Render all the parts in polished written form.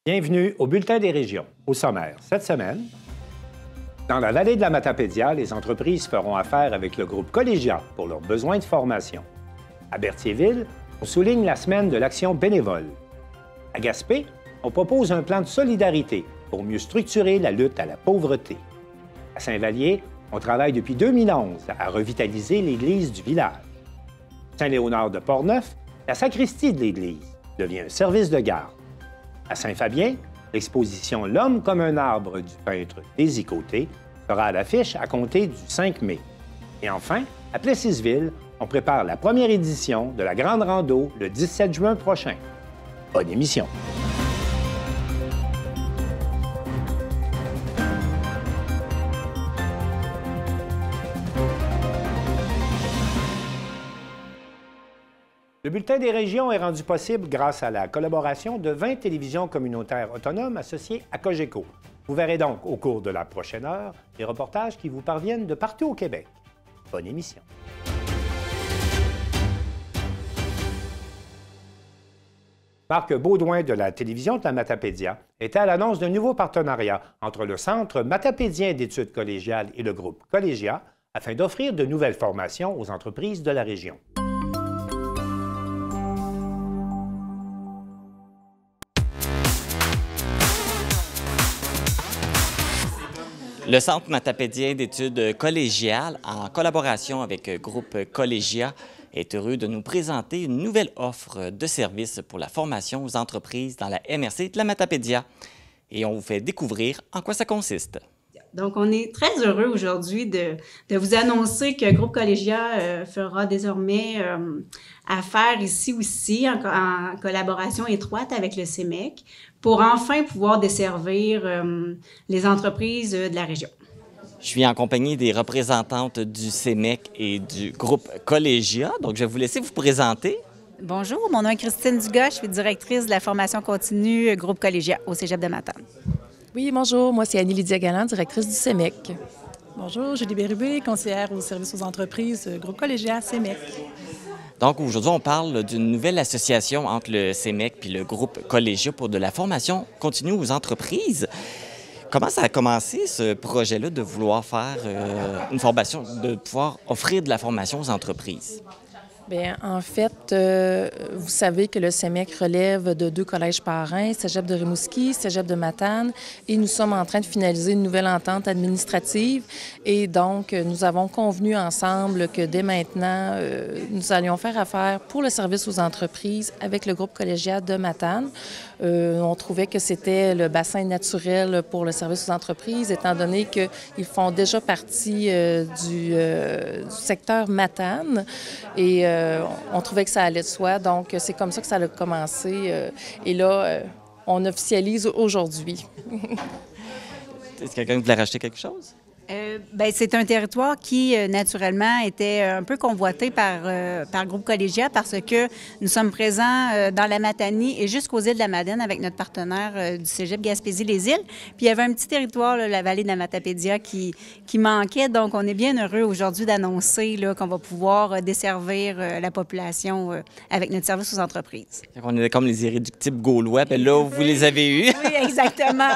Bienvenue au Bulletin des régions. Au sommaire, cette semaine, dans la vallée de la Matapédia, les entreprises feront affaire avec le groupe Collégia pour leurs besoins de formation. À Berthierville, on souligne la semaine de l'action bénévole. À Gaspé, on propose un plan de solidarité pour mieux structurer la lutte à la pauvreté. À Saint-Vallier, on travaille depuis 2011 à revitaliser l'église du village. Saint-Léonard de Portneuf, la sacristie de l'église devient un service de garde. À Saint-Fabien, l'exposition L'homme comme un arbre du peintre Daisy Côté sera à l'affiche à compter du 5 mai. Et enfin, à Plessisville, on prépare la première édition de la Grande Rando le 17 juin prochain. Bonne émission! Le Bulletin des régions est rendu possible grâce à la collaboration de 20 télévisions communautaires autonomes associées à Cogeco. Vous verrez donc au cours de la prochaine heure des reportages qui vous parviennent de partout au Québec. Bonne émission. Marc Baudouin de la télévision de la Matapédia était à l'annonce d'un nouveau partenariat entre le Centre matapédien d'études collégiales et le groupe Collégia afin d'offrir de nouvelles formations aux entreprises de la région. Le Centre matapédien d'études collégiales, en collaboration avec Groupe Collégia, est heureux de nous présenter une nouvelle offre de services pour la formation aux entreprises dans la MRC de la Matapédia. Et on vous fait découvrir en quoi ça consiste. Donc, on est très heureux aujourd'hui de vous annoncer que Groupe Collégia fera désormais affaire ici aussi en collaboration étroite avec le CEMEC pour enfin pouvoir desservir les entreprises de la région. Je suis en compagnie des représentantes du CEMEC et du groupe Collégia. Donc, je vais vous laisser vous présenter. Bonjour, mon nom est Christine Dugas, je suis directrice de la formation continue groupe Collégia au Cégep de Matane. Oui, bonjour, moi c'est Annie-Lydia Galland, directrice du CEMEC. Bonjour, Julie Bérubé, conseillère au service aux entreprises, groupe Collégia, CEMEC. Donc, aujourd'hui, on parle d'une nouvelle association entre le CEMEC et le groupe Collégia pour de la formation continue aux entreprises. Comment ça a commencé, ce projet-là, de vouloir faire une formation, de pouvoir offrir de la formation aux entreprises? Bien, en fait, vous savez que le CEMEC relève de 2 collèges parrains, Cégep de Rimouski, Cégep de Matane, et nous sommes en train de finaliser une nouvelle entente administrative. Et donc, nous avons convenu ensemble que dès maintenant, nous allions faire affaire pour le service aux entreprises avec le groupe Collégia de Matane. On trouvait que c'était le bassin naturel pour le service aux entreprises, étant donné qu'ils font déjà partie du secteur Matane. Et on trouvait que ça allait de soi, donc c'est comme ça que ça a commencé. Et là, on officialise aujourd'hui. Est-ce que quelqu'un voulait rajouter quelque chose? Bien, c'est un territoire qui, naturellement, était un peu convoité par Groupe Collégia parce que nous sommes présents dans la Matanie et jusqu'aux îles de la Madeleine avec notre partenaire du Cégep Gaspésie-les-Îles. Puis il y avait un petit territoire, là, la vallée de la Matapédia, qui manquait. Donc, on est bien heureux aujourd'hui d'annoncer qu'on va pouvoir desservir la population avec notre service aux entreprises. On est comme les irréductibles gaulois, puis là, vous les avez eus. Oui, exactement.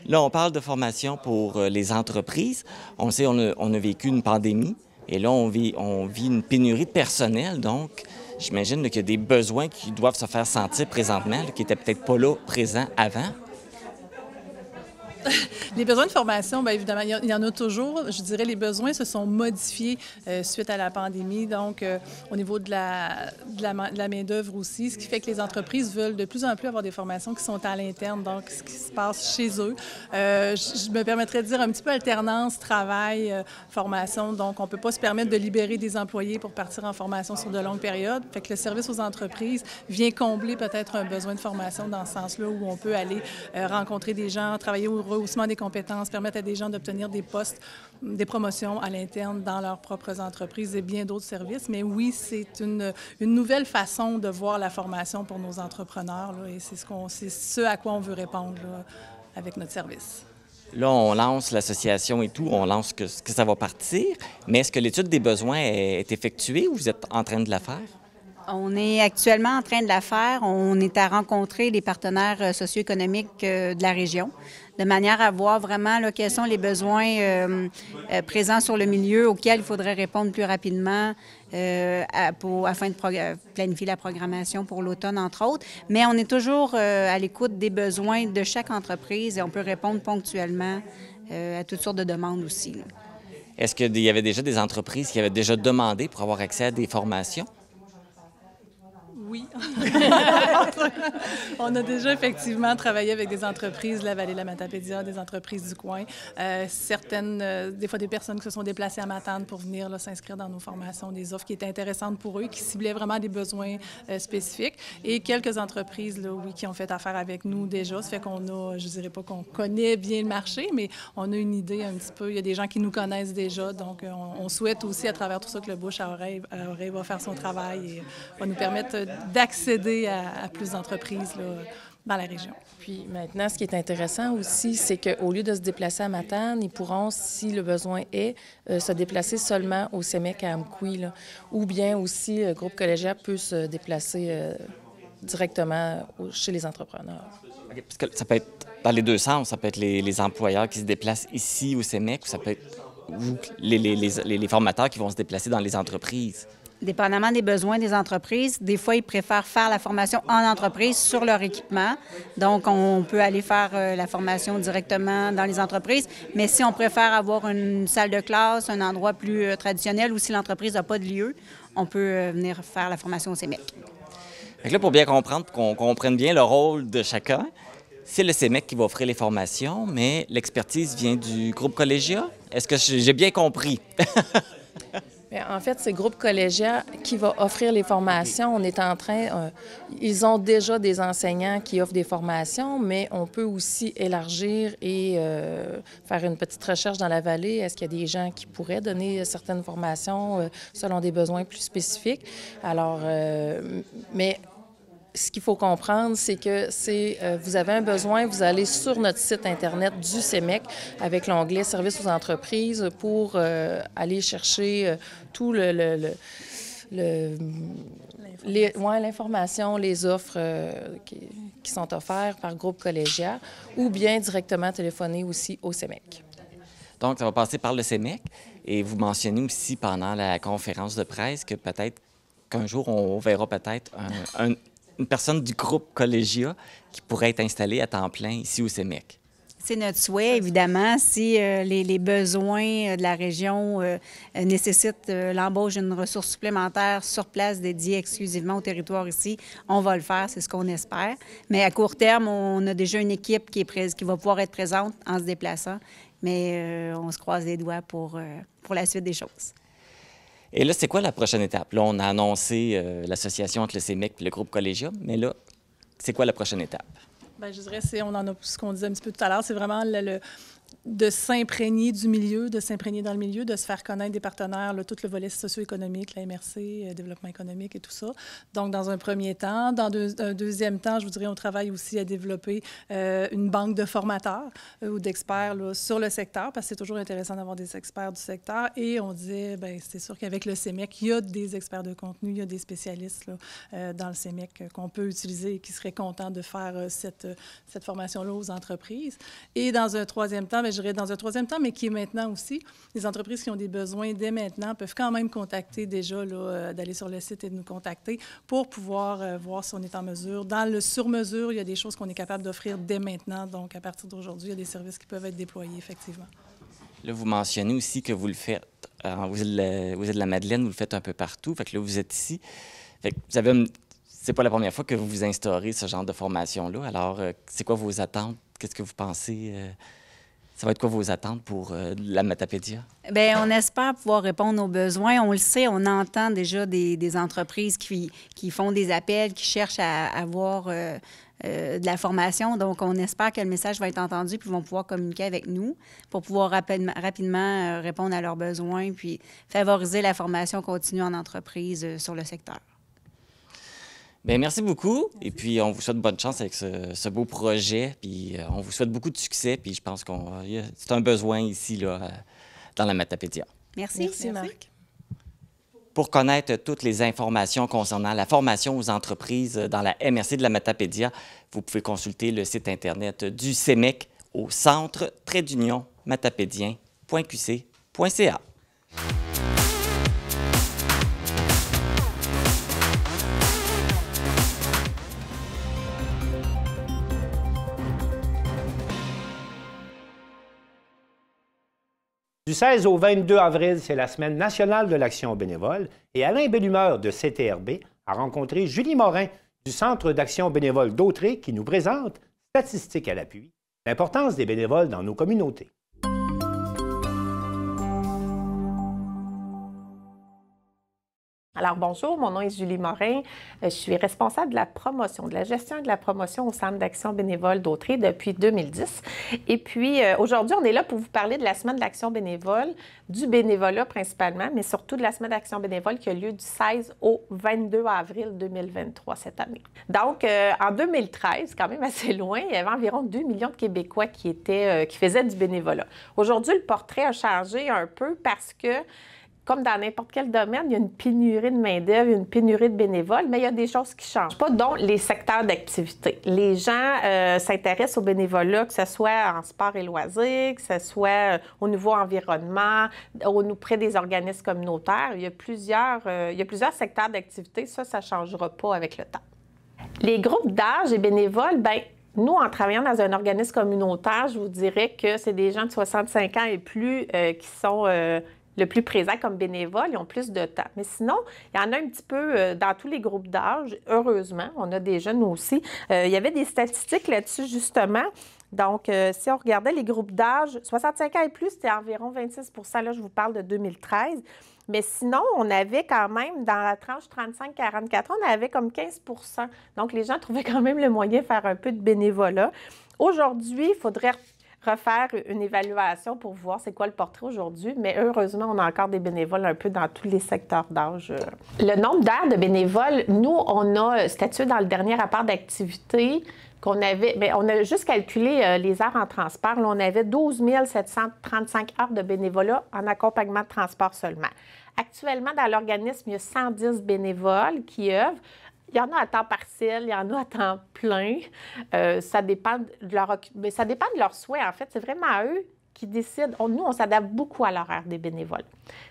Là, on parle de formation pour les entreprises. On sait, on a vécu une pandémie et là, on vit une pénurie de personnel. Donc, j'imagine qu'il y a des besoins qui doivent se faire sentir présentement, là, qui n'étaient peut-être pas là présents avant. Les besoins de formation, bien évidemment, il y en a toujours. Je dirais les besoins se sont modifiés suite à la pandémie, donc au niveau de la main-d'œuvre aussi, ce qui fait que les entreprises veulent de plus en plus avoir des formations qui sont à l'interne, donc ce qui se passe chez eux. Je me permettrais de dire un petit peu alternance, travail, formation. Donc, on ne peut pas se permettre de libérer des employés pour partir en formation sur de longues périodes. Fait que le service aux entreprises vient combler peut-être un besoin de formation dans ce sens-là où on peut aller rencontrer des gens, travailler au rehaussement des compétences, permettre à des gens d'obtenir des postes, des promotions à l'interne dans leurs propres entreprises et bien d'autres services. Mais oui, c'est une nouvelle façon de voir la formation pour nos entrepreneurs, là, et c'est ce à quoi on veut répondre là, avec notre service. Là, on lance l'association et tout, on lance que ça va partir, mais est-ce que l'étude des besoins est effectuée ou vous êtes en train de la faire? On est actuellement en train de la faire. On est à rencontrer les partenaires socio-économiques de la région, de manière à voir vraiment là, quels sont les besoins présents sur le milieu auxquels il faudrait répondre plus rapidement afin de planifier la programmation pour l'automne, entre autres. Mais on est toujours à l'écoute des besoins de chaque entreprise et on peut répondre ponctuellement à toutes sortes de demandes aussi, là. Est-ce qu'il y avait déjà des entreprises qui avaient déjà demandé pour avoir accès à des formations? Oui. On a déjà effectivement travaillé avec des entreprises de la vallée de la Matapédia, des entreprises du coin. Certaines, des fois des personnes qui se sont déplacées à Matane pour venir là, s'inscrire dans nos formations, des offres qui étaient intéressantes pour eux, qui ciblaient vraiment des besoins spécifiques. Et quelques entreprises, là, oui, qui ont fait affaire avec nous déjà. Ça fait qu'on a, je dirais pas qu'on connaît bien le marché, mais on a une idée un petit peu. Il y a des gens qui nous connaissent déjà. Donc, on souhaite aussi, à travers tout ça, que le bouche à oreille va faire son travail et va nous permettre d'accéder à plus d'entreprises là, dans la région. Puis maintenant, ce qui est intéressant aussi, c'est qu'au lieu de se déplacer à Matane, ils pourront, si le besoin est, se déplacer seulement au CEMEC à Amqui, là. Ou bien aussi, le groupe collégial peut se déplacer directement chez les entrepreneurs. Okay, parce que ça peut être dans les deux sens. Ça peut être les employeurs qui se déplacent ici au CEMEC ou ça peut être les formateurs qui vont se déplacer dans les entreprises. Dépendamment des besoins des entreprises, des fois, ils préfèrent faire la formation en entreprise sur leur équipement. Donc, on peut aller faire la formation directement dans les entreprises. Mais si on préfère avoir une salle de classe, un endroit plus traditionnel ou si l'entreprise n'a pas de lieu, on peut venir faire la formation au CEMEC. Fait que là, pour bien comprendre, pour qu'on comprenne bien le rôle de chacun, c'est le CEMEC qui va offrir les formations, mais l'expertise vient du groupe Collégia. Est-ce que j'ai bien compris? En fait, c'est le groupe collégial qui va offrir les formations. On est en train... ils ont déjà des enseignants qui offrent des formations, mais on peut aussi élargir et faire une petite recherche dans la vallée. Est-ce qu'il y a des gens qui pourraient donner certaines formations selon des besoins plus spécifiques? Alors, mais... Ce qu'il faut comprendre, c'est que vous avez un besoin, vous allez sur notre site Internet du CEMEC avec l'onglet « Services aux entreprises » pour aller chercher tout l'information, les offres qui sont offertes par groupe collégial ou bien directement téléphoner aussi au CEMEC. Donc, ça va passer par le CEMEC et vous mentionnez aussi pendant la conférence de presse que peut-être qu'un jour, on verra peut-être une personne du groupe Collégia qui pourrait être installée à temps plein ici au CEMEC. C'est notre souhait, évidemment. Si les besoins de la région nécessitent l'embauche d'une ressource supplémentaire sur place dédiée exclusivement au territoire ici, on va le faire, c'est ce qu'on espère. Mais à court terme, on a déjà une équipe qui va pouvoir être présente en se déplaçant, mais on se croise les doigts pour la suite des choses. Et là, c'est quoi la prochaine étape? Là, on a annoncé l'association entre le CEMEC et le groupe Collégia, mais là, c'est quoi la prochaine étape? Bien, je dirais, on en a ce qu'on disait un petit peu tout à l'heure, c'est vraiment de s'imprégner du milieu, de s'imprégner dans le milieu, de se faire connaître des partenaires, là, tout le volet socio-économique, la MRC, développement économique et tout ça. Donc, dans un premier temps. Dans un deuxième temps, je vous dirais, on travaille aussi à développer une banque de formateurs ou d'experts là, sur le secteur, parce que c'est toujours intéressant d'avoir des experts du secteur. Et on disait, bien, c'est sûr qu'avec le CEMEC, il y a des experts de contenu, il y a des spécialistes là, dans le CEMEC qu'on peut utiliser et qui seraient contents de faire cette formation-là aux entreprises. Et dans un troisième temps, bien, je dirais dans un troisième temps, mais qui est maintenant aussi, les entreprises qui ont des besoins dès maintenant peuvent quand même contacter déjà, là, d'aller sur le site et de nous contacter pour pouvoir voir si on est en mesure. Dans le sur-mesure, il y a des choses qu'on est capable d'offrir dès maintenant. Donc, à partir d'aujourd'hui, il y a des services qui peuvent être déployés, effectivement. Là, vous mentionnez aussi que vous le faites, vous êtes de la Madeleine, vous le faites un peu partout. Fait que là, vous êtes ici. Fait que vous avez c'est pas la première fois que vous instaurez ce genre de formation-là. Alors, c'est quoi vos attentes? Qu'est-ce que vous pensez? Ça va être quoi vos attentes pour la Matapédia? Bien, on espère pouvoir répondre aux besoins. On le sait, on entend déjà des entreprises qui font des appels, qui cherchent à avoir de la formation. Donc, on espère que le message va être entendu puis vont pouvoir communiquer avec nous pour pouvoir rapidement répondre à leurs besoins puis favoriser la formation continue en entreprise sur le secteur. Bien, merci beaucoup. Et puis, on vous souhaite bonne chance avec ce beau projet. Puis, on vous souhaite beaucoup de succès. Puis, je pense que c'est un besoin ici, là, dans la Matapédia. Merci. Merci, Marc. Pour connaître toutes les informations concernant la formation aux entreprises dans la MRC de la Matapédia, vous pouvez consulter le site Internet du CEMEC au centre-matapédien.qc.ca. Du 16 au 22 avril, c'est la Semaine nationale de l'action bénévole et Alain Bellumeur de CTRB a rencontré Julie Morin du Centre d'action bénévole d'Autrey qui nous présente, statistiques à l'appui, l'importance des bénévoles dans nos communautés. Alors bonjour, mon nom est Julie Morin. Je suis responsable de la promotion, de la gestion et de la promotion au Centre d'action bénévole d'Autrey depuis 2010. Et puis aujourd'hui, on est là pour vous parler de la Semaine de l'action bénévole, du bénévolat principalement, mais surtout de la Semaine d'action bénévole qui a lieu du 16 au 22 avril 2023 cette année. Donc en 2013, quand même assez loin, il y avait environ 2 millions de Québécois qui faisaient du bénévolat. Aujourd'hui, le portrait a changé un peu parce que comme dans n'importe quel domaine, il y a une pénurie de main-d'œuvre, une pénurie de bénévoles, mais il y a des choses qui changent. Pas dont les secteurs d'activité. Les gens s'intéressent au bénévolat, que ce soit en sport et loisirs, que ce soit au niveau environnement, près des organismes communautaires. Il y a plusieurs secteurs d'activité. Ça ne changera pas avec le temps. Les groupes d'âge et bénévoles, bien, nous, en travaillant dans un organisme communautaire, je vous dirais que c'est des gens de 65 ans et plus qui sont le plus présents comme bénévoles, ils ont plus de temps. Mais sinon, il y en a un petit peu dans tous les groupes d'âge. Heureusement, on a des jeunes aussi. Il y avait des statistiques là-dessus, justement. Donc, si on regardait les groupes d'âge, 65 ans et plus, c'était environ 26 %. Là, je vous parle de 2013. Mais sinon, on avait quand même, dans la tranche 35-44 ans, on avait comme 15 %. Donc, les gens trouvaient quand même le moyen de faire un peu de bénévolat. Aujourd'hui, il faudrait refaire une évaluation pour voir c'est quoi le portrait aujourd'hui, mais heureusement, on a encore des bénévoles un peu dans tous les secteurs d'âge. Le nombre d'heures de bénévoles, nous, on a statué dans le dernier rapport d'activité qu'on avait, bien, on a juste calculé les heures en transport. Là, on avait 12 735 heures de bénévolat en accompagnement de transport seulement. Actuellement, dans l'organisme, il y a 110 bénévoles qui œuvrent. Il y en a à temps partiel, il y en a à temps plein. Ça dépend de leurs souhaits, en fait. C'est vraiment à eux qui décident. Nous, on s'adapte beaucoup à l'horaire des bénévoles.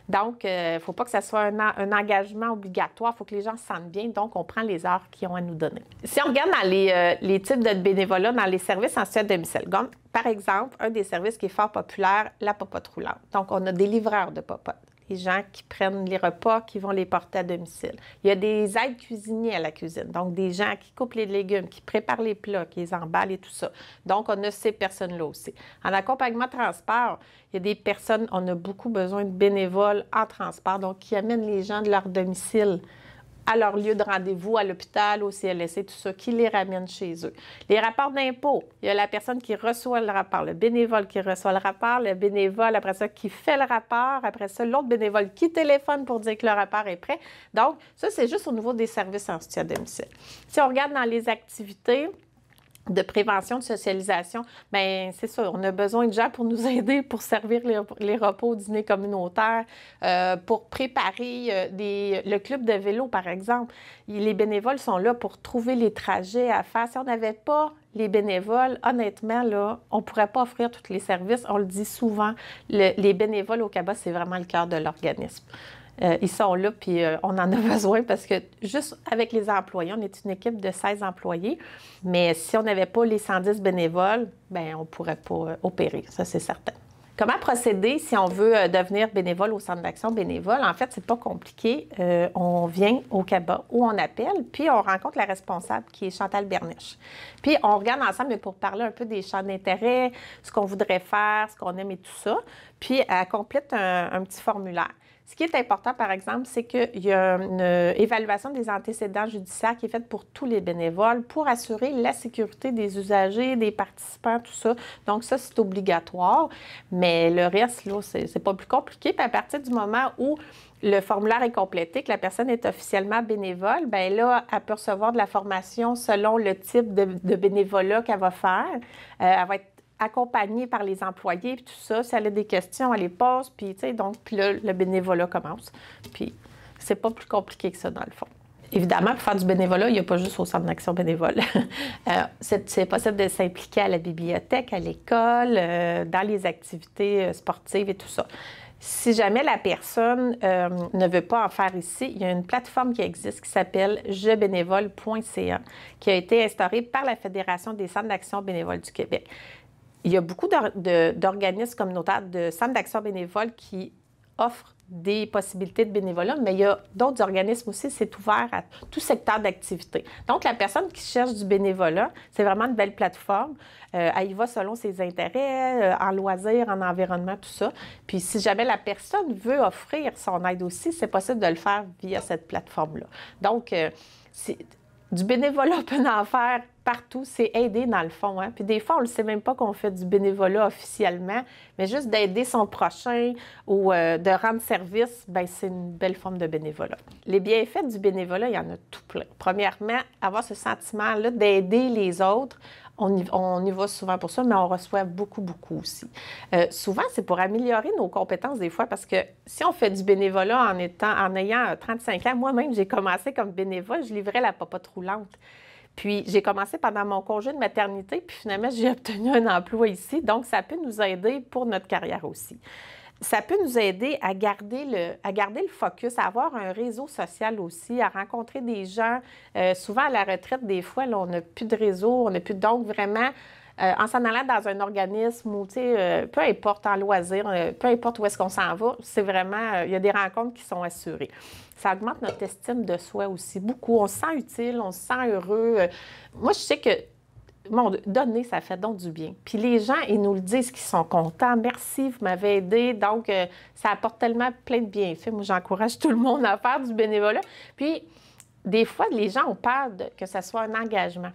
Donc, il ne faut pas que ça soit un engagement obligatoire. Il faut que les gens se sentent bien. Donc, on prend les heures qu'ils ont à nous donner. Si on regarde dans les types de bénévolat dans les services en soutien à domicile, comme, par exemple, un des services qui est fort populaire, la popote roulante. Donc, on a des livreurs de popotes. Les gens qui prennent les repas, qui vont les porter à domicile. Il y a des aides cuisiniers à la cuisine, donc des gens qui coupent les légumes, qui préparent les plats, qui les emballent et tout ça. Donc, on a ces personnes-là aussi. En accompagnement transport, il y a des personnes, on a beaucoup besoin de bénévoles en transport, donc qui amènent les gens de leur domicile à leur lieu de rendez-vous, à l'hôpital, au CLSC, tout ça, qui les ramène chez eux. Les rapports d'impôts, il y a la personne qui reçoit le rapport, le bénévole qui reçoit le rapport, le bénévole, après ça, qui fait le rapport, après ça, l'autre bénévole qui téléphone pour dire que le rapport est prêt. Donc, ça, c'est juste au niveau des services en soutien à domicile. Si on regarde dans les activités de prévention, de socialisation, bien, c'est ça, on a besoin de gens pour nous aider, pour servir les repas au dîner communautaire, pour préparer le club de vélo, par exemple. Les bénévoles sont là pour trouver les trajets à faire. Si on n'avait pas les bénévoles, honnêtement, là, on ne pourrait pas offrir tous les services. On le dit souvent, les bénévoles au CABA, c'est vraiment le cœur de l'organisme. Ils sont là, puis on en a besoin parce que juste avec les employés, on est une équipe de 16 employés, mais si on n'avait pas les 110 bénévoles, bien, on ne pourrait pas opérer, ça c'est certain. Comment procéder si on veut devenir bénévole au Centre d'action bénévole? En fait, c'est pas compliqué. On vient au CABA ou on appelle, puis on rencontre la responsable qui est Chantal Berniche. Puis on regarde ensemble pour parler un peu des champs d'intérêt, ce qu'on voudrait faire, ce qu'on aime et tout ça. Puis elle complète un petit formulaire. Ce qui est important, par exemple, c'est qu'il y a une évaluation des antécédents judiciaires qui est faite pour tous les bénévoles pour assurer la sécurité des usagers, des participants, tout ça. Donc, ça, c'est obligatoire. Mais le reste, là, c'est pas plus compliqué. Puis à partir du moment où le formulaire est complété, que la personne est officiellement bénévole, bien là, elle peut recevoir de la formation selon le type de bénévolat qu'elle va faire. Elle va être accompagnée par les employés, puis tout ça. Si elle a des questions, elle les pose, puis tu sais, donc, puis là, le bénévolat commence. Puis C'est pas plus compliqué que ça, dans le fond. Évidemment, pour faire du bénévolat, il n'y a pas juste au Centre d'action bénévole. C'est possible de s'impliquer à la bibliothèque, à l'école, dans les activités sportives et tout ça. Si jamais la personne ne veut pas en faire ici, il y a une plateforme qui existe qui s'appelle jebénévole.ca, qui a été instaurée par la Fédération des centres d'action bénévole du Québec. Il y a beaucoup d'organismes communautaires, de centres d'action bénévole qui offrent des possibilités de bénévolat, mais il y a d'autres organismes aussi, c'est ouvert à tout secteur d'activité. Donc, la personne qui cherche du bénévolat, c'est vraiment une belle plateforme. Elle y va selon ses intérêts, en loisirs, en environnement, tout ça. Puis, si jamais la personne veut offrir son aide aussi, c'est possible de le faire via cette plateforme-là. Donc, du bénévolat, on peut en faire partout. C'est aider, dans le fond. Hein? Puis des fois, on ne sait même pas qu'on fait du bénévolat officiellement, mais juste d'aider son prochain ou de rendre service, bien, c'est une belle forme de bénévolat. Les bienfaits du bénévolat, il y en a tout plein. Premièrement, avoir ce sentiment-là d'aider les autres. On y va souvent pour ça, mais on reçoit beaucoup aussi. Souvent, c'est pour améliorer nos compétences des fois, parce que si on fait du bénévolat en ayant 35 ans, moi-même, j'ai commencé comme bénévole, je livrais la popote roulante. Puis, j'ai commencé pendant mon congé de maternité, puis finalement, j'ai obtenu un emploi ici. Donc, ça peut nous aider pour notre carrière aussi. Ça peut nous aider à garder le focus, à avoir un réseau social aussi, à rencontrer des gens. Souvent, à la retraite, des fois, là, on n'a plus de réseau, on n'a plus... Donc, vraiment, en s'en allant dans un organisme ou, tu sais, peu importe, en loisir, peu importe où est-ce qu'on s'en va, c'est vraiment... il y a des rencontres qui sont assurées. Ça augmente notre estime de soi aussi beaucoup. On se sent utile, on se sent heureux. Moi, je sais que donner, ça fait donc du bien. Puis les gens, ils nous le disent qu'ils sont contents. Merci, vous m'avez aidé. Donc, ça apporte tellement plein de bienfaits. Moi, j'encourage tout le monde à faire du bénévolat. Puis, des fois, les gens ont peur que ça soit un engagement.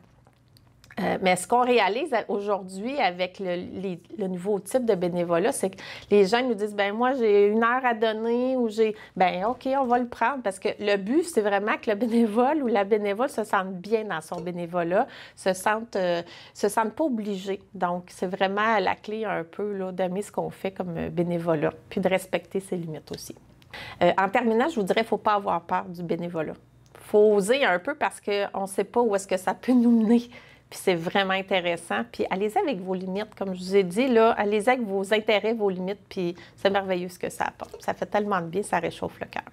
Mais ce qu'on réalise aujourd'hui avec le nouveau type de bénévolat, c'est que les gens nous disent, bien, moi, j'ai 1 heure à donner ou bien, OK, on va le prendre. Parce que le but, c'est vraiment que le bénévole ou la bénévole se sente bien dans son bénévolat, se sente pas obligé. Donc, c'est vraiment la clé un peu là, d'aimer ce qu'on fait comme bénévolat, puis de respecter ses limites aussi. En terminant, je vous dirais, il ne faut pas avoir peur du bénévolat. Il faut oser un peu parce qu'on ne sait pas où est-ce que ça peut nous mener. Puis c'est vraiment intéressant. Puis allez-y avec vos limites, comme je vous ai dit, là, allez-y avec vos intérêts, vos limites, puis c'est merveilleux ce que ça apporte. Ça fait tellement de bien, ça réchauffe le cœur.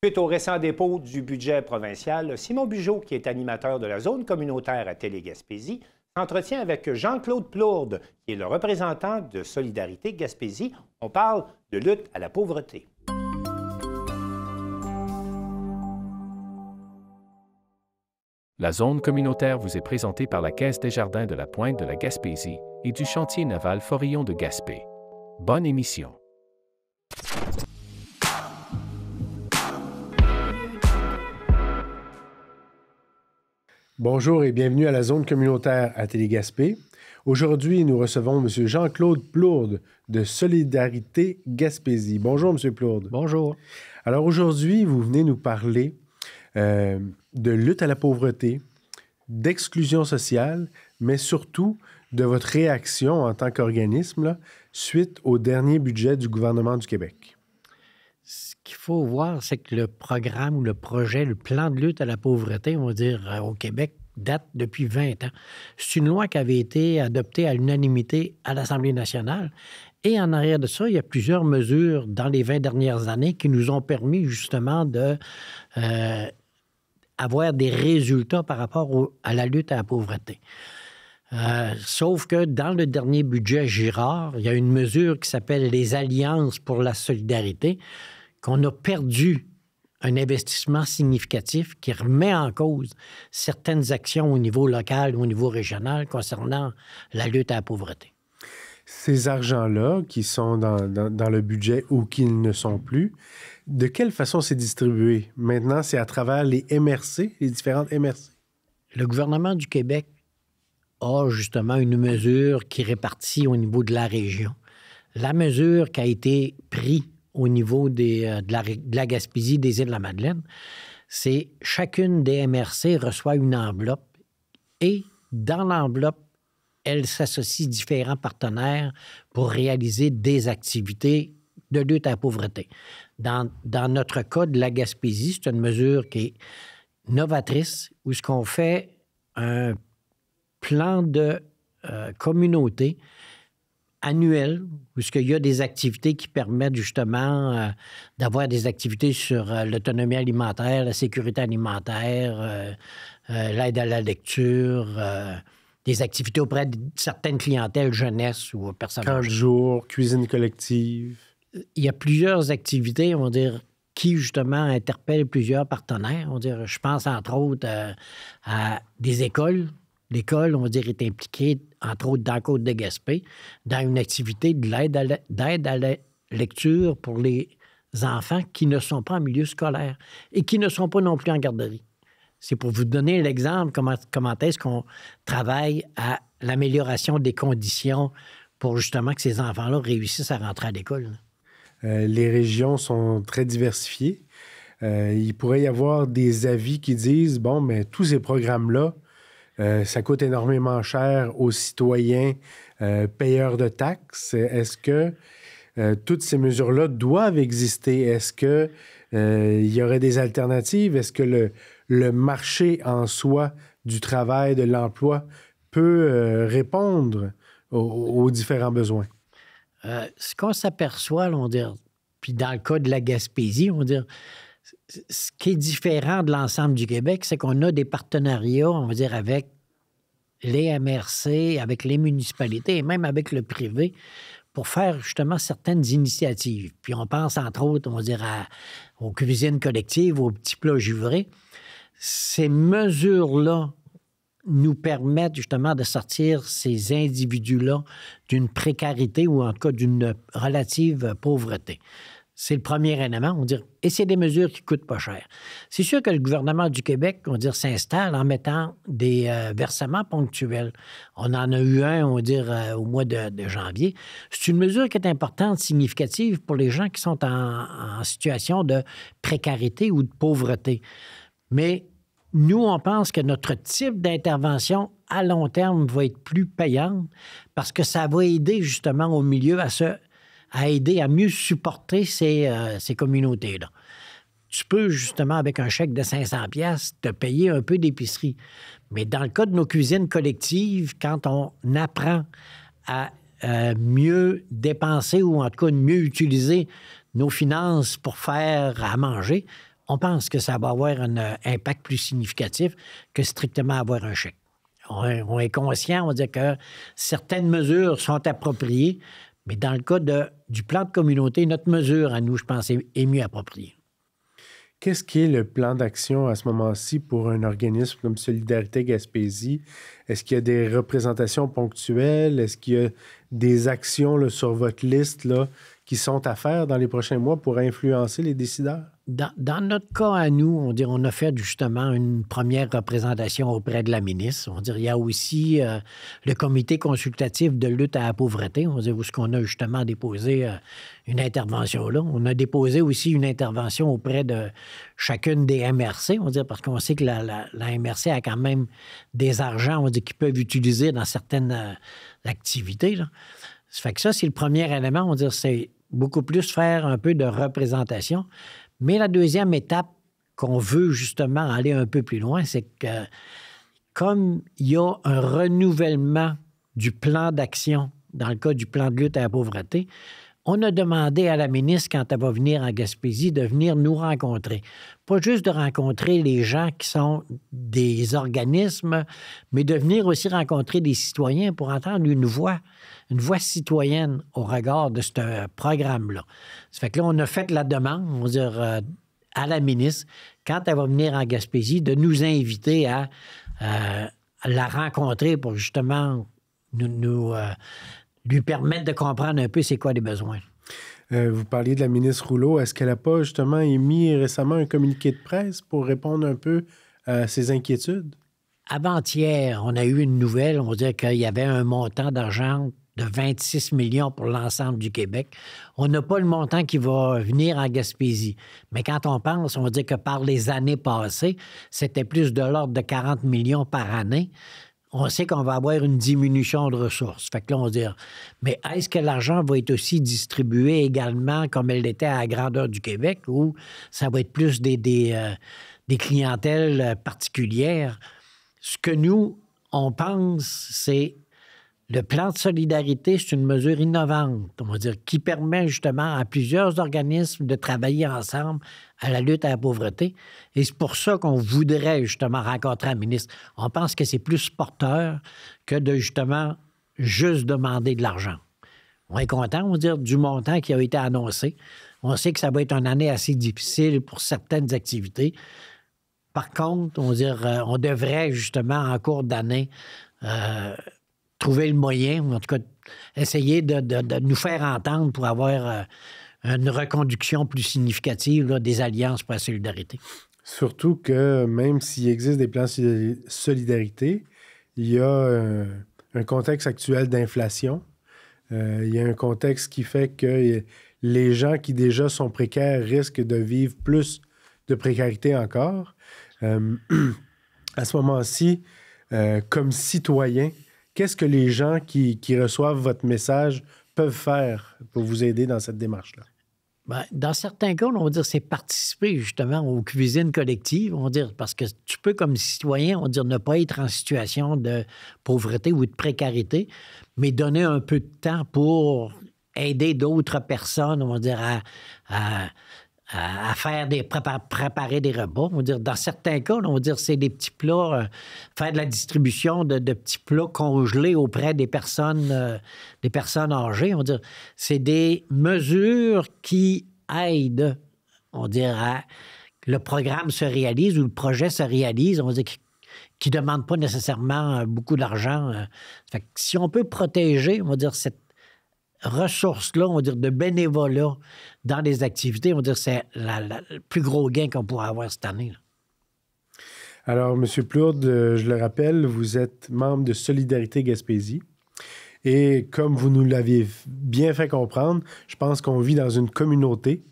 Suite au récent dépôt du budget provincial, Simon Bugeaud, qui est animateur de la zone communautaire à Télé-Gaspésie, s'entretient avec Jean-Claude Plourde, qui est le représentant de Solidarité Gaspésie. On parle de lutte à la pauvreté. La zone communautaire vous est présentée par la Caisse des Jardins de la Pointe de la Gaspésie et du chantier naval Forillon de Gaspé. Bonne émission. Bonjour et bienvenue à la zone communautaire à Télé-Gaspé. Aujourd'hui, nous recevons M. Jean-Claude Plourde de Solidarité Gaspésie. Bonjour, M. Plourde. Bonjour. Alors aujourd'hui, vous venez nous parler de lutte à la pauvreté, d'exclusion sociale, mais surtout de votre réaction en tant qu'organisme là, suite au dernier budget du gouvernement du Québec. Ce qu'il faut voir, c'est que le programme ou le projet, le plan de lutte à la pauvreté, on va dire, au Québec, date depuis 20 ans. C'est une loi qui avait été adoptée à l'unanimité à l'Assemblée nationale. Et en arrière de ça, il y a plusieurs mesures dans les 20 dernières années qui nous ont permis justement de avoir des résultats par rapport à la lutte à la pauvreté. Sauf que dans le dernier budget Girard, il y a une mesure qui s'appelle les Alliances pour la solidarité, qu'on a perdu un investissement significatif qui remet en cause certaines actions au niveau local ou au niveau régional concernant la lutte à la pauvreté. Ces argents-là qui sont dans le budget ou qui ne sont plus, de quelle façon c'est distribué? Maintenant, c'est à travers les MRC, les différentes MRC? Le gouvernement du Québec a justement une mesure qui répartit au niveau de la région. La mesure qui a été prise au niveau de la Gaspésie, des Îles-de-la-Madeleine, c'est chacune des MRC reçoit une enveloppe et dans l'enveloppe, elle s'associe différents partenaires pour réaliser des activités de lutte à la pauvreté. Dans notre cas de la Gaspésie, c'est une mesure qui est novatrice où ce qu'on fait un plan de communauté annuel où il y a des activités qui permettent justement d'avoir des activités sur l'autonomie alimentaire, la sécurité alimentaire, l'aide à la lecture, des activités auprès de certaines clientèles jeunesse ou personnes âgées. 40 jours, cuisine collective. Il y a plusieurs activités, on va dire, qui justement interpellent plusieurs partenaires. On va dire, je pense entre autres à des écoles. L'école, on va dire, est impliquée, entre autres, dans la Côte-de-Gaspé, dans une activité d'aide à la lecture pour les enfants qui ne sont pas en milieu scolaire et qui ne sont pas non plus en garderie. C'est pour vous donner l'exemple comment est-ce qu'on travaille à l'amélioration des conditions pour justement que ces enfants-là réussissent à rentrer à l'école. Les régions sont très diversifiées. Il pourrait y avoir des avis qui disent, bon, mais tous ces programmes-là, ça coûte énormément cher aux citoyens payeurs de taxes. Est-ce que toutes ces mesures-là doivent exister? Est-ce qu'il y aurait des alternatives? Est-ce que le marché en soi du travail, de l'emploi, peut répondre aux différents besoins? Ce qu'on s'aperçoit, on va dire, puis dans le cas de la Gaspésie, on va dire, ce qui est différent de l'ensemble du Québec, c'est qu'on a des partenariats, on va dire, avec les MRC, avec les municipalités et même avec le privé pour faire justement certaines initiatives. Puis on pense, entre autres, on va dire, aux cuisines collectives, aux petits plats givrés. Ces mesures-là nous permettent justement de sortir ces individus-là d'une précarité ou en tout cas d'une relative pauvreté. C'est le premier élément, on va dire, et c'est des mesures qui ne coûtent pas cher. C'est sûr que le gouvernement du Québec, on va dire, s'installe en mettant des versements ponctuels. On en a eu un, on va dire, au mois de janvier. C'est une mesure qui est importante, significative pour les gens qui sont en situation de précarité ou de pauvreté. Mais nous, on pense que notre type d'intervention à long terme va être plus payante parce que ça va aider justement au milieu à aider à mieux supporter ces communautés-là. Tu peux justement, avec un chèque de 500$, te payer un peu d'épicerie. Mais dans le cas de nos cuisines collectives, quand on apprend à mieux dépenser ou en tout cas mieux utiliser nos finances pour faire à manger, on pense que ça va avoir un impact plus significatif que strictement avoir un chèque. On est conscient, on va dire que certaines mesures sont appropriées, mais dans le cas du plan de communauté, notre mesure à nous, je pense, est mieux appropriée. Qu'est-ce qui est le plan d'action à ce moment-ci pour un organisme comme Solidarité Gaspésie? Est-ce qu'il y a des représentations ponctuelles? Est-ce qu'il y a des actions là, sur votre liste là, qui sont à faire dans les prochains mois pour influencer les décideurs? Dans notre cas à nous, on a fait justement une première représentation auprès de la ministre. Il y a aussi le comité consultatif de lutte à la pauvreté, où on a justement déposé une intervention là. On a déposé aussi une intervention auprès de chacune des MRC, parce qu'on sait que la MRC a quand même des argents qu'ils peuvent utiliser dans certaines activités. Là. Ça fait que ça, c'est le premier élément. C'est beaucoup plus faire un peu de représentation. Mais la deuxième étape qu'on veut justement aller un peu plus loin, c'est que comme il y a un renouvellement du plan d'action, dans le cas du plan de lutte à la pauvreté, on a demandé à la ministre, quand elle va venir en Gaspésie, de venir nous rencontrer. Pas juste de rencontrer les gens qui sont des organismes, mais de venir aussi rencontrer des citoyens pour entendre une voix citoyenne au regard de ce programme-là. Ça fait que là, on a fait la demande, on va dire, à la ministre, quand elle va venir en Gaspésie, de nous inviter à la rencontrer pour justement lui permettre de comprendre un peu c'est quoi les besoins. Vous parliez de la ministre Rouleau. Est-ce qu'elle n'a pas justement émis récemment un communiqué de presse pour répondre un peu à ces inquiétudes? avant-hier, on a eu une nouvelle, on dit qu'il y avait un montant d'argent de 26 millions pour l'ensemble du Québec. On n'a pas le montant qui va venir en Gaspésie. Mais quand on pense, on dit que par les années passées, c'était plus de l'ordre de 40 millions par année. On sait qu'on va avoir une diminution de ressources. Fait que là, on dit, mais est-ce que l'argent va être aussi distribué également comme elle l'était à la grandeur du Québec ou ça va être plus des clientèles particulières? Ce que nous, on pense, c'est le plan de solidarité, c'est une mesure innovante, on va dire, qui permet justement à plusieurs organismes de travailler ensemble à la lutte à la pauvreté. Et c'est pour ça qu'on voudrait justement rencontrer un ministre. On pense que c'est plus porteur que de justement juste demander de l'argent. On est content, on va dire, du montant qui a été annoncé. On sait que ça va être une année assez difficile pour certaines activités. Par contre, on va dire, on devrait justement en cours d'année trouver le moyen, ou en tout cas essayer de nous faire entendre pour avoir une reconduction plus significative là, des alliances pour la solidarité. Surtout que même s'il existe des plans de solidarité, il y a un contexte actuel d'inflation. Il y a un contexte qui fait que les gens qui déjà sont précaires risquent de vivre plus de précarité encore. À ce moment-ci, comme citoyen, qu'est-ce que les gens qui reçoivent votre message peuvent faire pour vous aider dans cette démarche-là? Bien, dans certains cas, on va dire c'est participer justement aux cuisines collectives, on va dire, parce que tu peux, comme citoyen, on va dire, ne pas être en situation de pauvreté ou de précarité, mais donner un peu de temps pour aider d'autres personnes, on va dire, à faire préparer des repas. On va dire, dans certains cas, on va dire, c'est des petits plats, faire de la distribution de petits plats congelés auprès des personnes âgées. On va dire, c'est des mesures qui aident, on va dire, à que le programme se réalise ou le projet se réalise, on va dire, qui ne demande pas nécessairement beaucoup d'argent. Fait que si on peut protéger, on va dire, cette ressources-là, on va dire, de bénévolat dans les activités, on va dire, c'est le plus gros gain qu'on pourra avoir cette année. Là. Alors, M. Plourde, je le rappelle, vous êtes membre de Solidarité Gaspésie. Et comme vous nous l'aviez bien fait comprendre, je pense qu'on vit dans une communauté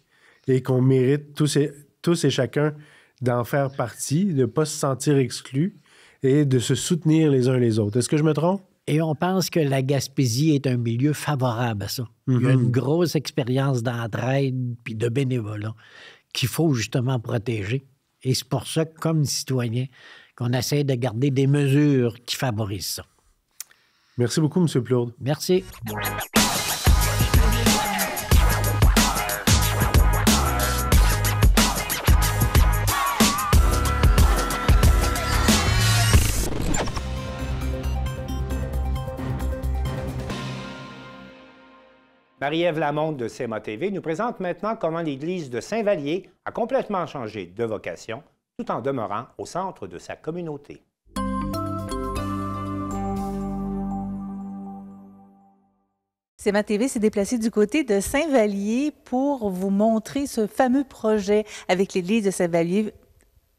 et qu'on mérite tous et chacun d'en faire partie, de ne pas se sentir exclu et de se soutenir les uns les autres. Est-ce que je me trompe? Et on pense que la Gaspésie est un milieu favorable à ça. Il y a une grosse expérience d'entraide puis de bénévolat qu'il faut justement protéger. Et c'est pour ça, comme citoyen, qu'on essaie de garder des mesures qui favorisent ça. Merci beaucoup, M. Plourde. Merci. Marie-Ève Lamonde de CMA TV nous présente maintenant comment l'Église de Saint-Vallier a complètement changé de vocation tout en demeurant au centre de sa communauté. CMA TV s'est déplacé du côté de Saint-Vallier pour vous montrer ce fameux projet avec l'Église de Saint-Vallier.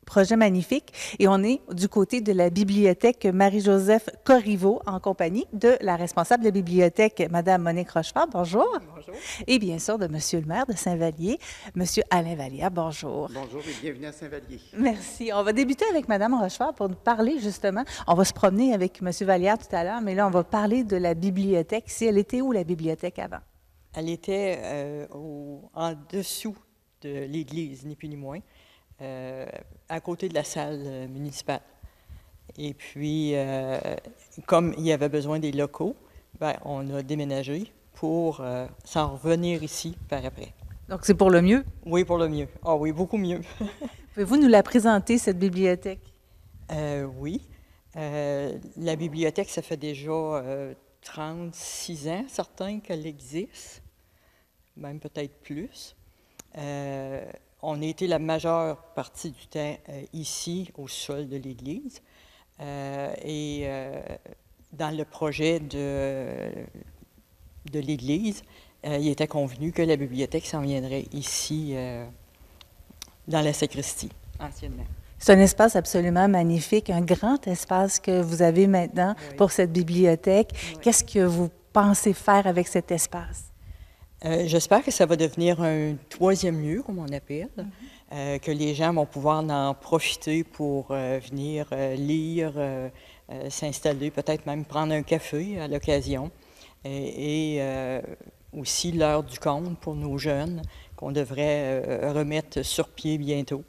Projet magnifique. Et on est du côté de la bibliothèque Marie-Joseph Corriveau en compagnie de la responsable de la bibliothèque, Mme Monique Rochefort. Bonjour. Bonjour. Et bien sûr de Monsieur le maire de Saint-Vallier, Monsieur Alain Vallière. Bonjour. Bonjour et bienvenue à Saint-Vallier. Merci. On va débuter avec Mme Rochefort pour nous parler justement. On va se promener avec Monsieur Vallière tout à l'heure, mais là, on va parler de la bibliothèque. Si elle était où, la bibliothèque, avant? Elle était en dessous de l'église, ni plus ni moins. À côté de la salle municipale. Et puis, comme il y avait besoin des locaux, bien, on a déménagé pour s'en revenir ici par après. Donc, c'est pour le mieux? Oui, pour le mieux. Ah oui, beaucoup mieux. Pouvez-vous nous la présenter, cette bibliothèque? Oui. La bibliothèque, ça fait déjà 36 ans, certains qu'elle existe, même peut-être plus. On a été la majeure partie du temps ici, au sol de l'Église. Et dans le projet de l'Église, il était convenu que la bibliothèque s'en viendrait ici, dans la sacristie, anciennement. C'est un espace absolument magnifique, un grand espace que vous avez maintenant pour cette bibliothèque. Qu'est-ce que vous pensez faire avec cet espace? J'espère que ça va devenir un troisième lieu, comme on appelle, que les gens vont pouvoir en profiter pour venir lire, s'installer, peut-être même prendre un café à l'occasion. Et aussi l'heure du conte pour nos jeunes, qu'on devrait remettre sur pied bientôt.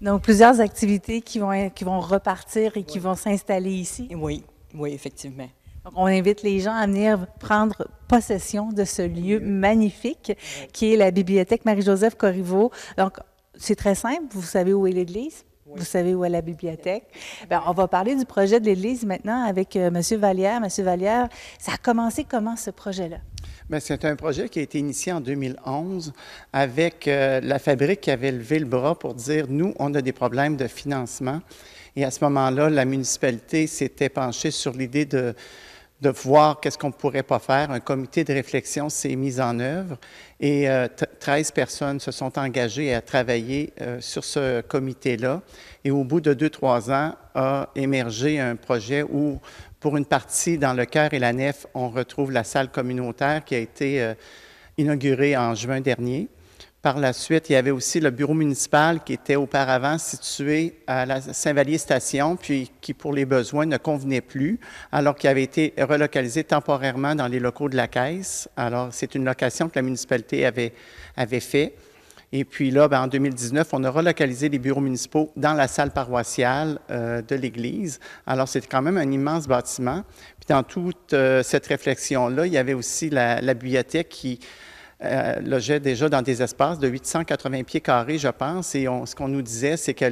Donc, plusieurs activités qui vont repartir et qui vont s'installer ici? Oui, oui, effectivement. Donc, on invite les gens à venir prendre possession de ce lieu magnifique qui est la bibliothèque Marie-Joseph Corriveau. Donc, c'est très simple. Vous savez où est l'église? Oui. Vous savez où est la bibliothèque? Bien, on va parler du projet de l'église maintenant avec M. Vallière. M. Vallière, ça a commencé comment ce projet-là? Bien, c'est un projet qui a été initié en 2011 avec la fabrique qui avait levé le bras pour dire, nous, on a des problèmes de financement. Et à ce moment-là, la municipalité s'était penchée sur l'idée de voir qu'est-ce qu'on ne pourrait pas faire. Un comité de réflexion s'est mis en œuvre et 13 personnes se sont engagées à travailler sur ce comité-là. Et au bout de 2-3 ans, a émergé un projet où, pour une partie, dans le chœur et la nef, on retrouve la salle communautaire qui a été inaugurée en juin dernier. Par la suite, il y avait aussi le bureau municipal qui était auparavant situé à la Saint-Vallier-Station, puis qui, pour les besoins, ne convenait plus, alors qu'il avait été relocalisé temporairement dans les locaux de la Caisse. Alors, c'est une location que la municipalité avait fait. Et puis là, bien, en 2019, on a relocalisé les bureaux municipaux dans la salle paroissiale de l'Église. Alors, c'est quand même un immense bâtiment. Puis dans toute cette réflexion-là, il y avait aussi la bibliothèque qui logeait déjà dans des espaces de 880 pieds carrés, je pense. Et ce qu'on nous disait, c'est que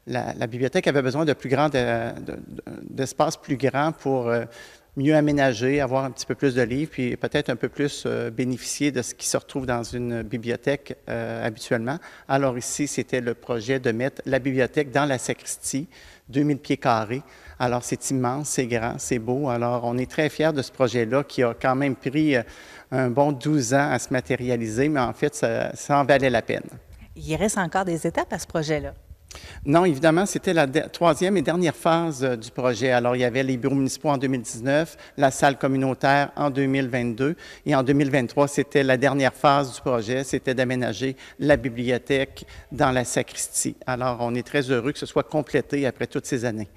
la bibliothèque avait besoin de d'espaces plus grands pour mieux aménager, avoir un petit peu plus de livres, puis peut-être un peu plus bénéficier de ce qui se retrouve dans une bibliothèque habituellement. Alors ici, c'était le projet de mettre la bibliothèque dans la sacristie, 2000 pieds carrés. Alors c'est immense, c'est grand, c'est beau. Alors on est très fiers de ce projet-là qui a quand même pris un bon 12 ans à se matérialiser, mais en fait, ça en valait la peine. Il reste encore des étapes à ce projet-là? Non, évidemment, c'était la troisième et dernière phase du projet. Alors, il y avait les bureaux municipaux en 2019, la salle communautaire en 2022 et en 2023, c'était la dernière phase du projet, c'était d'aménager la bibliothèque dans la sacristie. Alors, on est très heureux que ce soit complété après toutes ces années.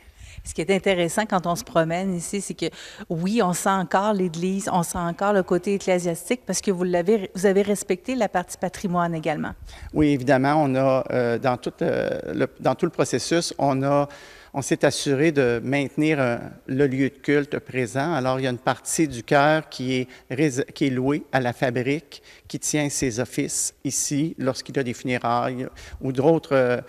Ce qui est intéressant quand on se promène ici, c'est que oui, on sent encore l'Église, on sent encore le côté ecclésiastique parce que vous avez respecté la partie patrimoine également. Oui, évidemment, on a dans tout le processus, on s'est assuré de maintenir le lieu de culte présent. Alors, il y a une partie du chœur qui est louée à la fabrique, qui tient ses offices ici lorsqu'il y a des funérailles ou d'autres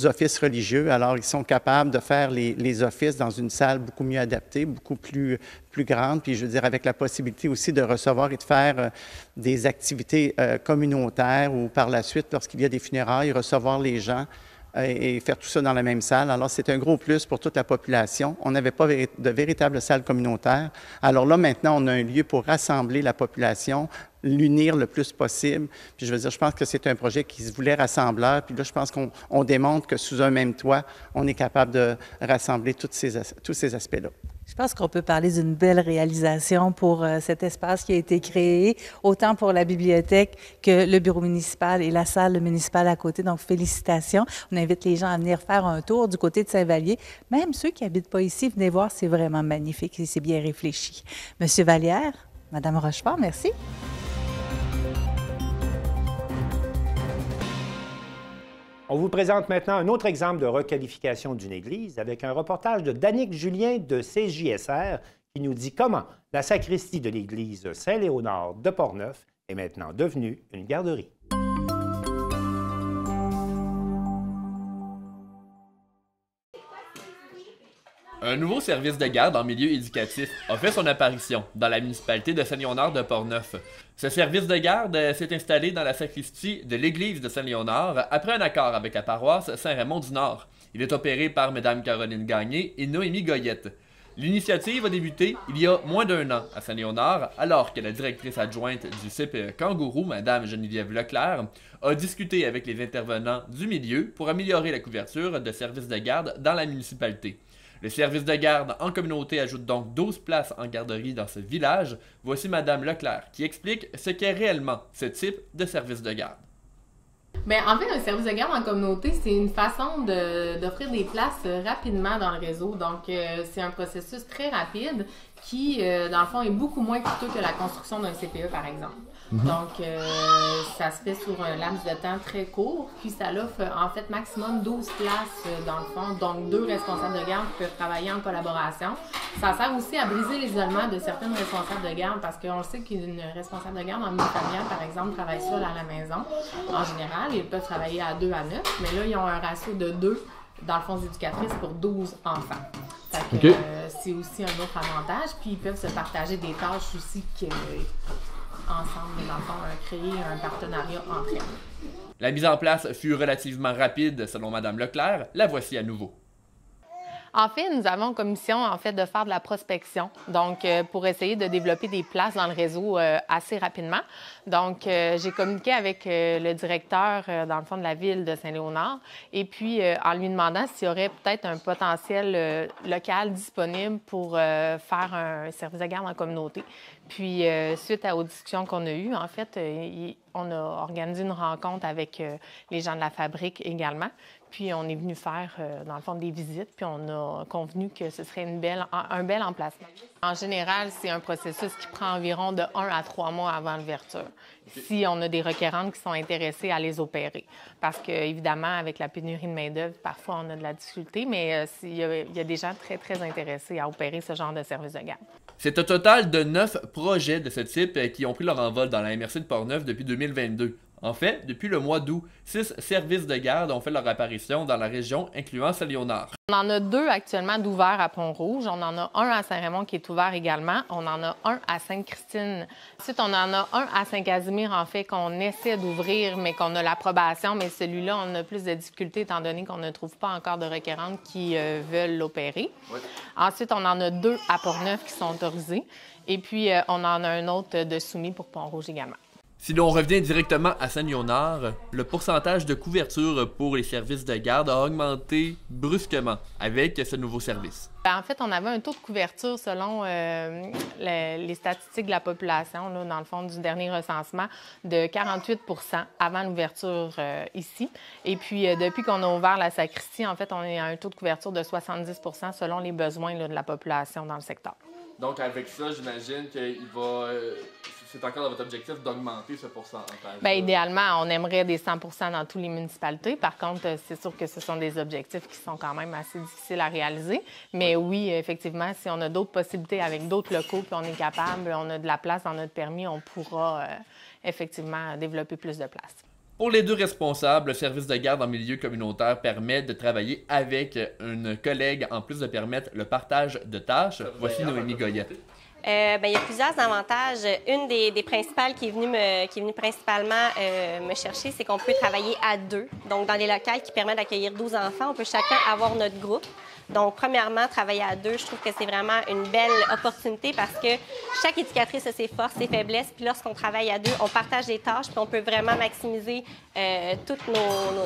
offices religieux. Alors, ils sont capables de faire les offices dans une salle beaucoup mieux adaptée, beaucoup plus grande, puis je veux dire avec la possibilité aussi de recevoir et de faire des activités communautaires ou par la suite, lorsqu'il y a des funérailles, recevoir les gens et faire tout ça dans la même salle. Alors, c'est un gros plus pour toute la population. On n'avait pas de véritable salle communautaire. Alors là, maintenant, on a un lieu pour rassembler la population, l'unir le plus possible. Puis je veux dire, je pense que c'est un projet qui se voulait rassembleur. Puis là, je pense qu'on démontre que sous un même toit, on est capable de rassembler tous ces aspects-là. Je pense qu'on peut parler d'une belle réalisation pour cet espace qui a été créé, autant pour la bibliothèque que le bureau municipal et la salle municipale à côté. Donc, félicitations. On invite les gens à venir faire un tour du côté de Saint-Vallier. Même ceux qui n'habitent pas ici, venez voir, c'est vraiment magnifique et c'est bien réfléchi. Monsieur Vallière, Madame Rochefort, merci. On vous présente maintenant un autre exemple de requalification d'une église avec un reportage de Danick Julien de CJSR qui nous dit comment la sacristie de l'église Saint-Léonard de Portneuf est maintenant devenue une garderie. Un nouveau service de garde en milieu éducatif a fait son apparition dans la municipalité de Saint-Léonard de Portneuf. Ce service de garde s'est installé dans la sacristie de l'église de Saint-Léonard après un accord avec la paroisse Saint-Raymond-du-Nord. Il est opéré par Mme Caroline Gagné et Noémie Goyette. L'initiative a débuté il y a moins d'1 an à Saint-Léonard, alors que la directrice adjointe du CPE Kangourou, Mme Geneviève Leclerc, a discuté avec les intervenants du milieu pour améliorer la couverture de services de garde dans la municipalité. Le service de garde en communauté ajoute donc 12 places en garderie dans ce village. Voici Mme Leclerc qui explique ce qu'est réellement ce type de service de garde. Bien, en fait, un service de garde en communauté, c'est une façon d'offrir des places rapidement dans le réseau. Donc, c'est un processus très rapide qui, dans le fond, est beaucoup moins coûteux que la construction d'un CPE, par exemple. Donc, ça se fait sur un laps de temps très court, puis ça offre en fait maximum 12 places dans le fond, donc 2 responsables de garde qui peuvent travailler en collaboration. Ça sert aussi à briser l'isolement de certaines responsables de garde, parce qu'on sait qu'une responsable de garde en milieu familial, par exemple, travaille seule à la maison. En général, ils peuvent travailler à 2 à 9, mais là, ils ont un ratio de 2 dans le fond éducatrices pour 12 enfants. Fait que, c'est aussi un autre avantage, puis ils peuvent se partager des tâches aussi ensemble, dans le fond, créer un partenariat entre elles. La mise en place fut relativement rapide, selon Mme Leclerc. La voici à nouveau. En fait, nous avons comme mission en fait, de faire de la prospection, donc pour essayer de développer des places dans le réseau assez rapidement. Donc, j'ai communiqué avec le directeur, dans le fond, de la ville de Saint-Léonard, et puis en lui demandant s'il y aurait peut-être un potentiel local disponible pour faire un service de garde en communauté. Puis, suite aux discussions qu'on a eues, en fait, on a organisé une rencontre avec les gens de la fabrique également. Puis, on est venu faire, dans le fond, des visites, puis on a convenu que ce serait un bel emplacement. En général, c'est un processus qui prend environ de 1 à 3 mois avant l'ouverture, si on a des requérantes qui sont intéressées à les opérer. Parce que, évidemment, avec la pénurie de main-d'œuvre, parfois, on a de la difficulté, mais il y a des gens très, très intéressés à opérer ce genre de service de garde. C'est un total de 9 projets de ce type qui ont pris leur envol dans la MRC de Portneuf depuis 2022. En fait, depuis le mois d'août, 6 services de garde ont fait leur apparition dans la région, incluant Saint-Léonard. On en a 2 actuellement d'ouverts à Pont-Rouge. On en a un à Saint-Raymond qui est ouvert également. On en a un à Sainte-Christine. Ensuite, on en a un à Saint-Casimir, en fait, qu'on essaie d'ouvrir, mais qu'on a l'approbation. Mais celui-là, on a plus de difficultés étant donné qu'on ne trouve pas encore de requérantes qui veulent l'opérer. Oui. Ensuite, on en a 2 à Portneuf qui sont autorisés. Et puis, on en a un autre de soumis pour Pont-Rouge également. Si l'on revient directement à Saint-Léonard, le pourcentage de couverture pour les services de garde a augmenté brusquement avec ce nouveau service. En fait, on avait un taux de couverture selon les statistiques de la population, là, dans le fond du dernier recensement, de 48 % avant l'ouverture ici. Et puis, depuis qu'on a ouvert la sacristie, en fait, on est à un taux de couverture de 70 % selon les besoins là, de la population dans le secteur. Donc, avec ça, j'imagine qu'il va... c'est encore dans votre objectif d'augmenter ce pourcentage? Bien, idéalement, on aimerait des 100 % dans toutes les municipalités. Par contre, c'est sûr que ce sont des objectifs qui sont quand même assez difficiles à réaliser. Mais oui, effectivement, si on a d'autres possibilités avec d'autres locaux, puis on est capable, on a de la place dans notre permis, on pourra effectivement développer plus de place. Pour les 2 responsables, le service de garde en milieu communautaire permet de travailler avec une collègue en plus de permettre le partage de tâches. Voici Noémie Goyette. Il y a plusieurs avantages. Une des principales qui est venue principalement me chercher, c'est qu'on peut travailler à 2. Donc, dans des locales qui permettent d'accueillir 12 enfants, on peut chacun avoir notre groupe. Donc, premièrement, travailler à 2, je trouve que c'est vraiment une belle opportunité parce que chaque éducatrice a ses forces, ses faiblesses. Puis lorsqu'on travaille à 2, on partage des tâches puis on peut vraiment maximiser tout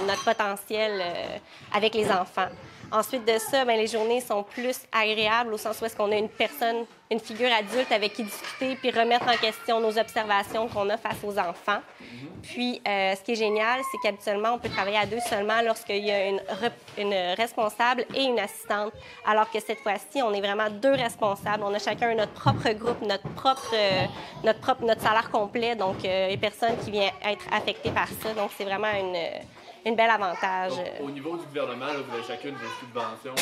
notre potentiel avec les enfants. Ensuite de ça, bien, les journées sont plus agréables au sens où est-ce qu'on a une figure adulte avec qui discuter puis remettre en question nos observations qu'on a face aux enfants. Puis, ce qui est génial, c'est qu'habituellement, on peut travailler à 2 seulement lorsqu'il y a une responsable et une assistante, alors que cette fois-ci, on est vraiment 2 responsables. On a chacun notre propre groupe, notre salaire complet, donc les personnes qui viennent être affectées par ça. Donc, c'est vraiment une belle avantage. Donc, au niveau du gouvernement, là, vous avez chacune des subventions.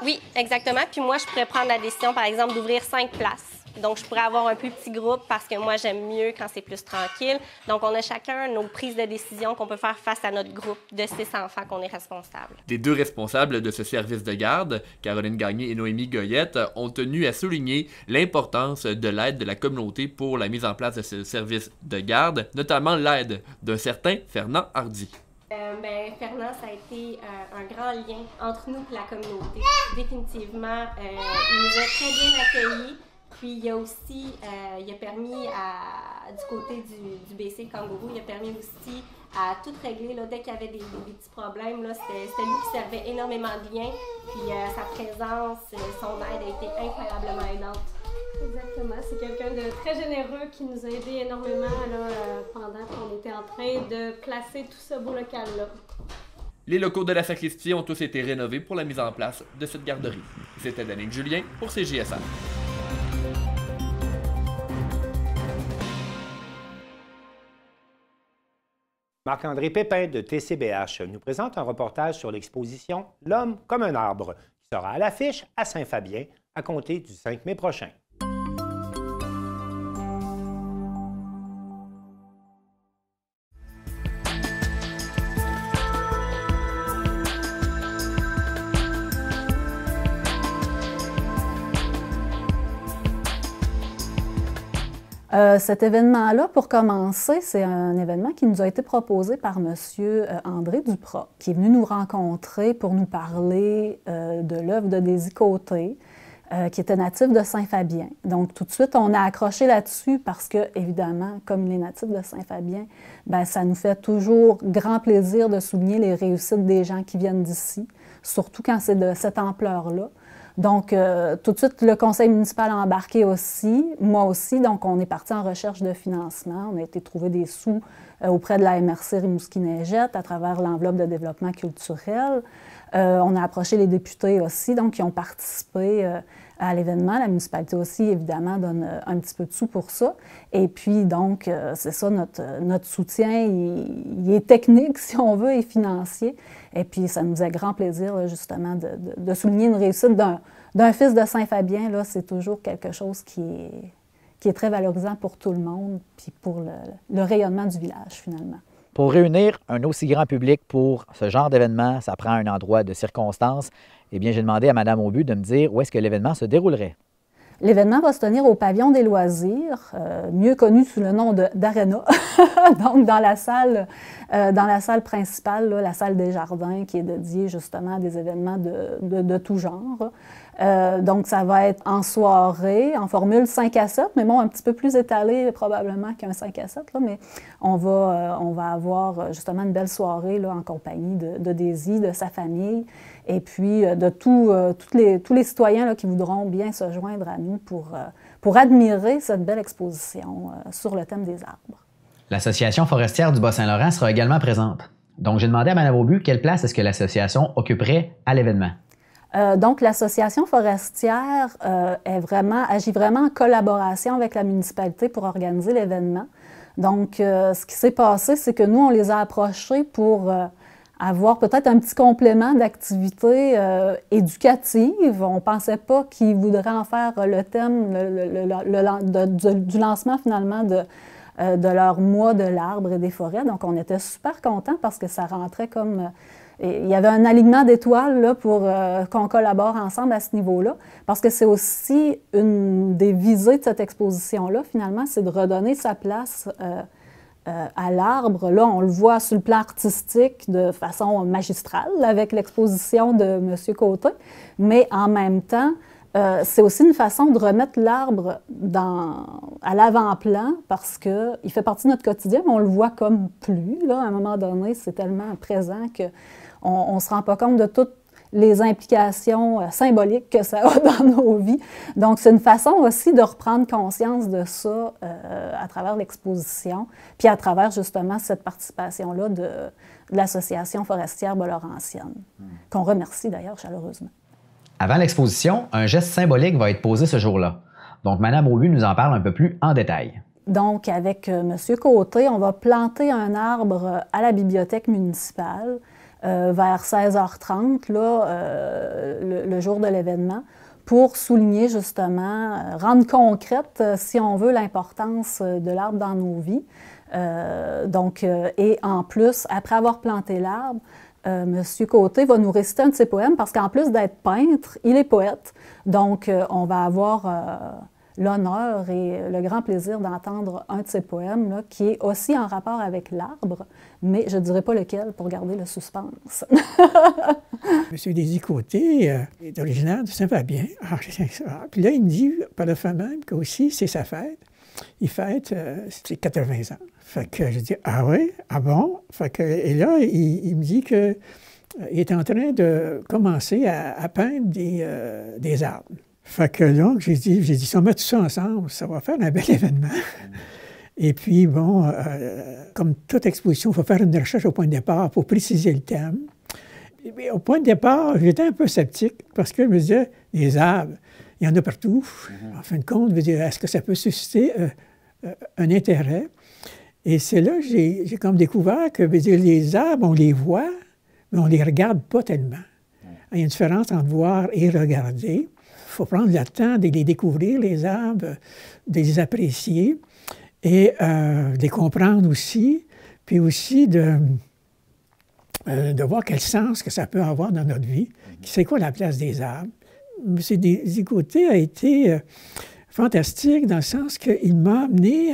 Oui, exactement. Puis moi, je pourrais prendre la décision, par exemple, d'ouvrir 5 places. Donc, je pourrais avoir un plus petit groupe parce que moi, j'aime mieux quand c'est plus tranquille. Donc, on a chacun nos prises de décision qu'on peut faire face à notre groupe de 6 enfants qu'on est responsable. Les 2 responsables de ce service de garde, Caroline Gagné et Noémie Goyette, ont tenu à souligner l'importance de l'aide de la communauté pour la mise en place de ce service de garde, notamment l'aide d'un certain Fernand Hardy. Fernand, ça a été un grand lien entre nous et la communauté. Définitivement, il nous a très bien accueillis. Puis il a aussi, il a permis du côté du BC Kangourou, il a permis aussi à tout régler. Là, dès qu'il y avait des petits problèmes, c'était lui qui servait énormément de liens. Puis sa présence, son aide a été incroyablement aidante. Exactement. C'est quelqu'un de très généreux qui nous a aidé énormément là, pendant qu'on était en train de placer tout ce beau local-là. Les locaux de la sacristie ont tous été rénovés pour la mise en place de cette garderie. C'était Danick Julien pour CJSR. Marc-André Pépin de TCBH nous présente un reportage sur l'exposition « L'homme comme un arbre » qui sera à l'affiche à Saint-Fabien à compter du 5 mai prochain. Cet événement-là, pour commencer, c'est un événement qui nous a été proposé par M. André Duprat, qui est venu nous rencontrer pour nous parler de l'œuvre de Daisy Côté, qui était natif de Saint-Fabien. Donc, tout de suite, on a accroché là-dessus parce que, évidemment, comme il est natif de Saint-Fabien, bien, ça nous fait toujours grand plaisir de souligner les réussites des gens qui viennent d'ici, surtout quand c'est de cette ampleur-là. Donc, tout de suite, le conseil municipal a embarqué aussi, moi aussi. Donc, on est parti en recherche de financement. On a été trouver des sous auprès de la MRC Rimouski-Neigette à travers l'enveloppe de développement culturel. On a approché les députés aussi, donc qui ont participé à l'événement. La municipalité aussi, évidemment, donne un petit peu de sous pour ça. Et puis, donc, c'est ça, notre soutien, il est technique, si on veut, et financier. Et puis, ça nous faisait grand plaisir, là, justement, de souligner une réussite d'un fils de Saint-Fabien. Là, c'est toujours quelque chose qui est très valorisant pour tout le monde, puis pour le rayonnement du village, finalement. Pour réunir un aussi grand public pour ce genre d'événement, ça prend un endroit de circonstance. Eh bien, j'ai demandé à Mme Aubu de me dire où est-ce que l'événement se déroulerait. L'événement va se tenir au pavillon des loisirs, mieux connu sous le nom d'Arena, donc dans la salle principale, là, la salle des jardins, qui est dédiée justement à des événements de tout genre. Donc, ça va être en soirée, en formule 5 à 7, mais bon, un petit peu plus étalé probablement qu'un 5 à 7, là, mais on va avoir justement une belle soirée là, en compagnie de Daisy, de sa famille, et puis de tous les citoyens là, qui voudront bien se joindre à nous pour admirer cette belle exposition sur le thème des arbres. L'Association forestière du Bas-Saint-Laurent sera également présente. Donc, j'ai demandé à Mme Aubu quelle place est-ce que l'association occuperait à l'événement. Donc, l'Association forestière agit vraiment en collaboration avec la municipalité pour organiser l'événement. Donc, ce qui s'est passé, c'est que nous, on les a approchés pour avoir peut-être un petit complément d'activité éducative. On ne pensait pas qu'ils voudraient en faire le thème du lancement, finalement, de leur mois de l'arbre et des forêts. Donc, on était super contents parce que ça rentrait comme... il y avait un alignement d'étoiles là, pour qu'on collabore ensemble à ce niveau-là, parce que c'est aussi une des visées de cette exposition-là, finalement, c'est de redonner sa place à l'arbre. Là, on le voit sur le plan artistique de façon magistrale avec l'exposition de M. Côté, mais en même temps, c'est aussi une façon de remettre l'arbre à l'avant-plan parce qu'il fait partie de notre quotidien, mais on le voit comme plus. Là, à un moment donné, c'est tellement présent qu'on ne se rend pas compte de toutes les implications symboliques que ça a dans nos vies. Donc, c'est une façon aussi de reprendre conscience de ça à travers l'exposition, puis à travers justement cette participation-là de l'Association forestière Bas-Laurentienne, qu'on remercie d'ailleurs chaleureusement. Avant l'exposition, un geste symbolique va être posé ce jour-là. Donc, Mme Aubu nous en parle un peu plus en détail. Donc, avec M. Côté, on va planter un arbre à la bibliothèque municipale vers 16h30, là, le jour de l'événement, pour souligner justement, rendre concrète, si on veut, l'importance de l'arbre dans nos vies. Et en plus, après avoir planté l'arbre, M. Côté va nous réciter un de ses poèmes parce qu'en plus d'être peintre, il est poète. Donc, on va avoir l'honneur et le grand plaisir d'entendre un de ses poèmes là, qui est aussi en rapport avec l'arbre, mais je ne dirais pas lequel pour garder le suspense. M. Desy-Côté est originaire de Saint-Fabien. Puis là, il me dit par le fait même qu'aussi, c'est sa fête. Il fête ses 80 ans. Fait que je dis, ah oui? Ah bon? Fait que, et là, il me dit qu'il est en train de commencer à peindre des arbres. Fait que donc, j'ai dit, si on met tout ça ensemble, ça va faire un bel événement. Et puis, bon, comme toute exposition, il faut faire une recherche au point de départ pour préciser le thème. Et au point de départ, j'étais un peu sceptique parce que je me disais, les arbres, il y en a partout. En fin de compte, je me disais, est-ce que ça peut susciter un intérêt? Et c'est là que j'ai comme découvert que les arbres, on les voit, mais on ne les regarde pas tellement. Il y a une différence entre voir et regarder. Il faut prendre le temps de les découvrir, les arbres, de les apprécier et de les comprendre aussi, puis aussi de voir quel sens que ça peut avoir dans notre vie. C'est quoi la place des arbres? M. Desy-Côté a été fantastique dans le sens qu'il m'a amené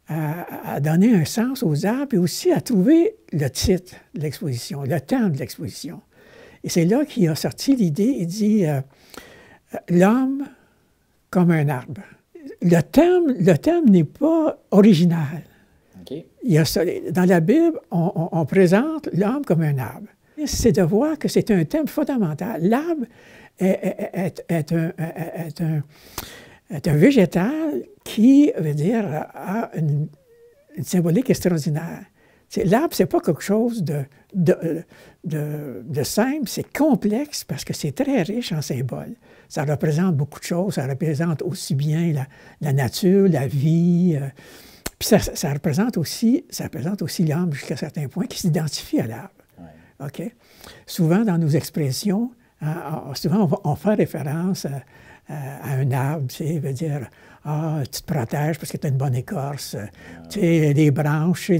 à donner un sens aux arbres et aussi à trouver le titre de l'exposition, le thème de l'exposition. Et c'est là qu'il a sorti l'idée, il dit « L'homme comme un arbre ». Le thème n'est pas original. Okay. Dans la Bible, on présente l'homme comme un arbre. C'est de voir que c'est un thème fondamental. L'arbre est un végétal qui, veut dire, a une symbolique extraordinaire. L'arbre, ce n'est pas quelque chose de simple, c'est complexe parce que c'est très riche en symboles. Ça représente beaucoup de choses, ça représente aussi bien la nature, la vie, puis ça représente aussi l'homme jusqu'à certains points qui s'identifie à l'arbre. Ouais. Okay? Souvent, dans nos expressions, souvent on fait référence à un arbre, tu sais, veut dire « Ah, tu te protèges parce que tu as une bonne écorce. Tu sais, les branches,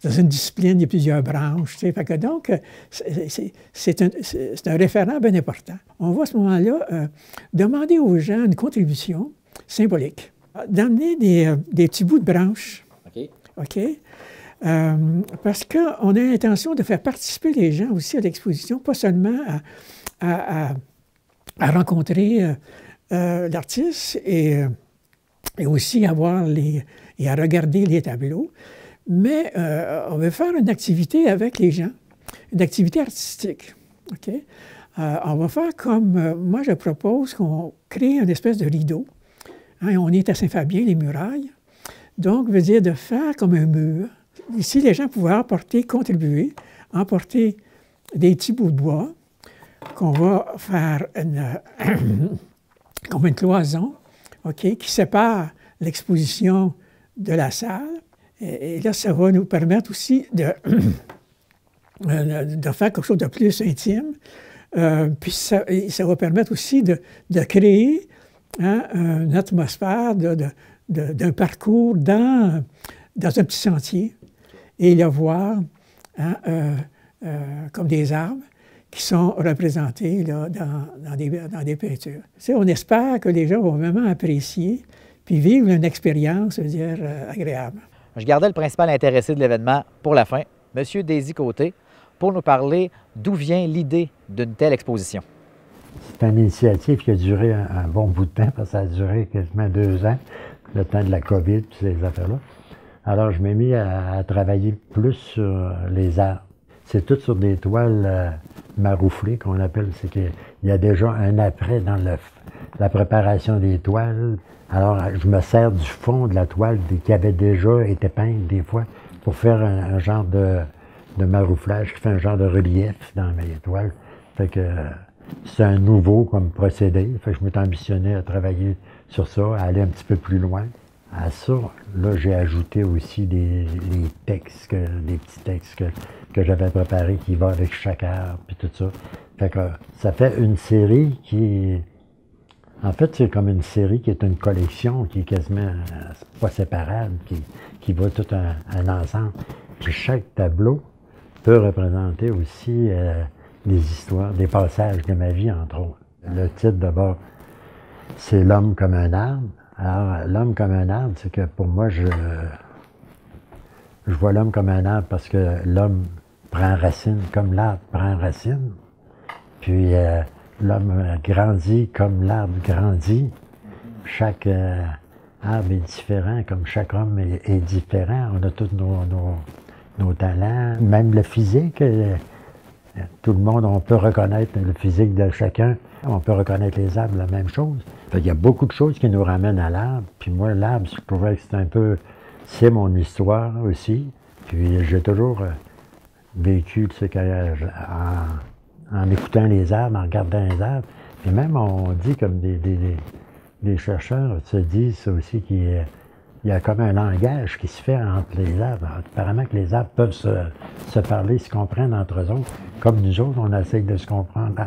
dans une discipline, il y a plusieurs branches. Tu sais, fait que donc, c'est un référent bien important. On va à ce moment-là demander aux gens une contribution symbolique, d'amener des petits bouts de branches. OK? Parce qu'on a l'intention de faire participer les gens aussi à l'exposition, pas seulement à rencontrer l'artiste et aussi à regarder les tableaux, mais on veut faire une activité avec les gens, une activité artistique. Okay? On va faire comme, moi je propose qu'on crée une espèce de rideau. Hein, on est à Saint-Fabien, les murailles, donc veut dire de faire comme un mur. Ici, les gens pouvaient contribuer, emporter des petits bouts de bois qu'on va faire comme une cloison, okay, qui sépare l'exposition de la salle. Et là, ça va nous permettre aussi de faire quelque chose de plus intime. Puis ça va permettre aussi de créer une atmosphère d'un parcours dans un petit sentier et le voir comme des arbres qui sont représentés là, dans des peintures. Tu sais, on espère que les gens vont vraiment apprécier puis vivre une expérience, je veux dire, agréable. Je gardais le principal intéressé de l'événement pour la fin, M. Desy-Côté, pour nous parler d'où vient l'idée d'une telle exposition. C'est une initiative qui a duré un bon bout de temps, parce que ça a duré quasiment 2 ans, le temps de la COVID, toutes ces affaires-là. Alors, je m'ai mis à travailler plus sur les arbres. C'est tout sur des toiles marouflées, qu'on appelle. C'est qu'il y a déjà un après dans la préparation des toiles. Alors, je me sers du fond de la toile qui avait déjà été peinte des fois pour faire un genre de marouflage qui fait un genre de relief dans mes toiles. Fait que c'est un nouveau comme procédé. Fait que je m'étais ambitionné à travailler sur ça, à aller un petit peu plus loin. À ça, là, j'ai ajouté aussi des textes, des petits textes que j'avais préparés qui vont avec chaque arbre, puis tout ça. Fait que ça fait une série qui... En fait, c'est comme une série qui est une collection, qui est quasiment pas séparable, qui va tout un ensemble. Puis chaque tableau peut représenter aussi des histoires, des passages de ma vie, entre autres. Le titre, d'abord, c'est « L'homme comme un arbre ». Alors, l'homme comme un arbre, c'est que pour moi, je vois l'homme comme un arbre parce que l'homme prend racine comme l'arbre prend racine. Puis l'homme grandit comme l'arbre grandit. Chaque arbre est différent, comme chaque homme est différent. On a tous nos talents, même le physique. Tout le monde, on peut reconnaître le physique de chacun. On peut reconnaître les arbres, la même chose. Il y a beaucoup de choses qui nous ramènent à l'arbre. Puis moi, l'arbre, je trouvais que c'est un peu... C'est mon histoire aussi. Puis j'ai toujours vécu, tu sais, en écoutant les arbres, en regardant les arbres. Puis même, on dit comme des chercheurs se disent ça aussi qu'il y a comme un langage qui se fait entre les arbres. Apparemment que les arbres peuvent se parler, se comprendre entre eux autres. Comme nous autres, on essaye de se comprendre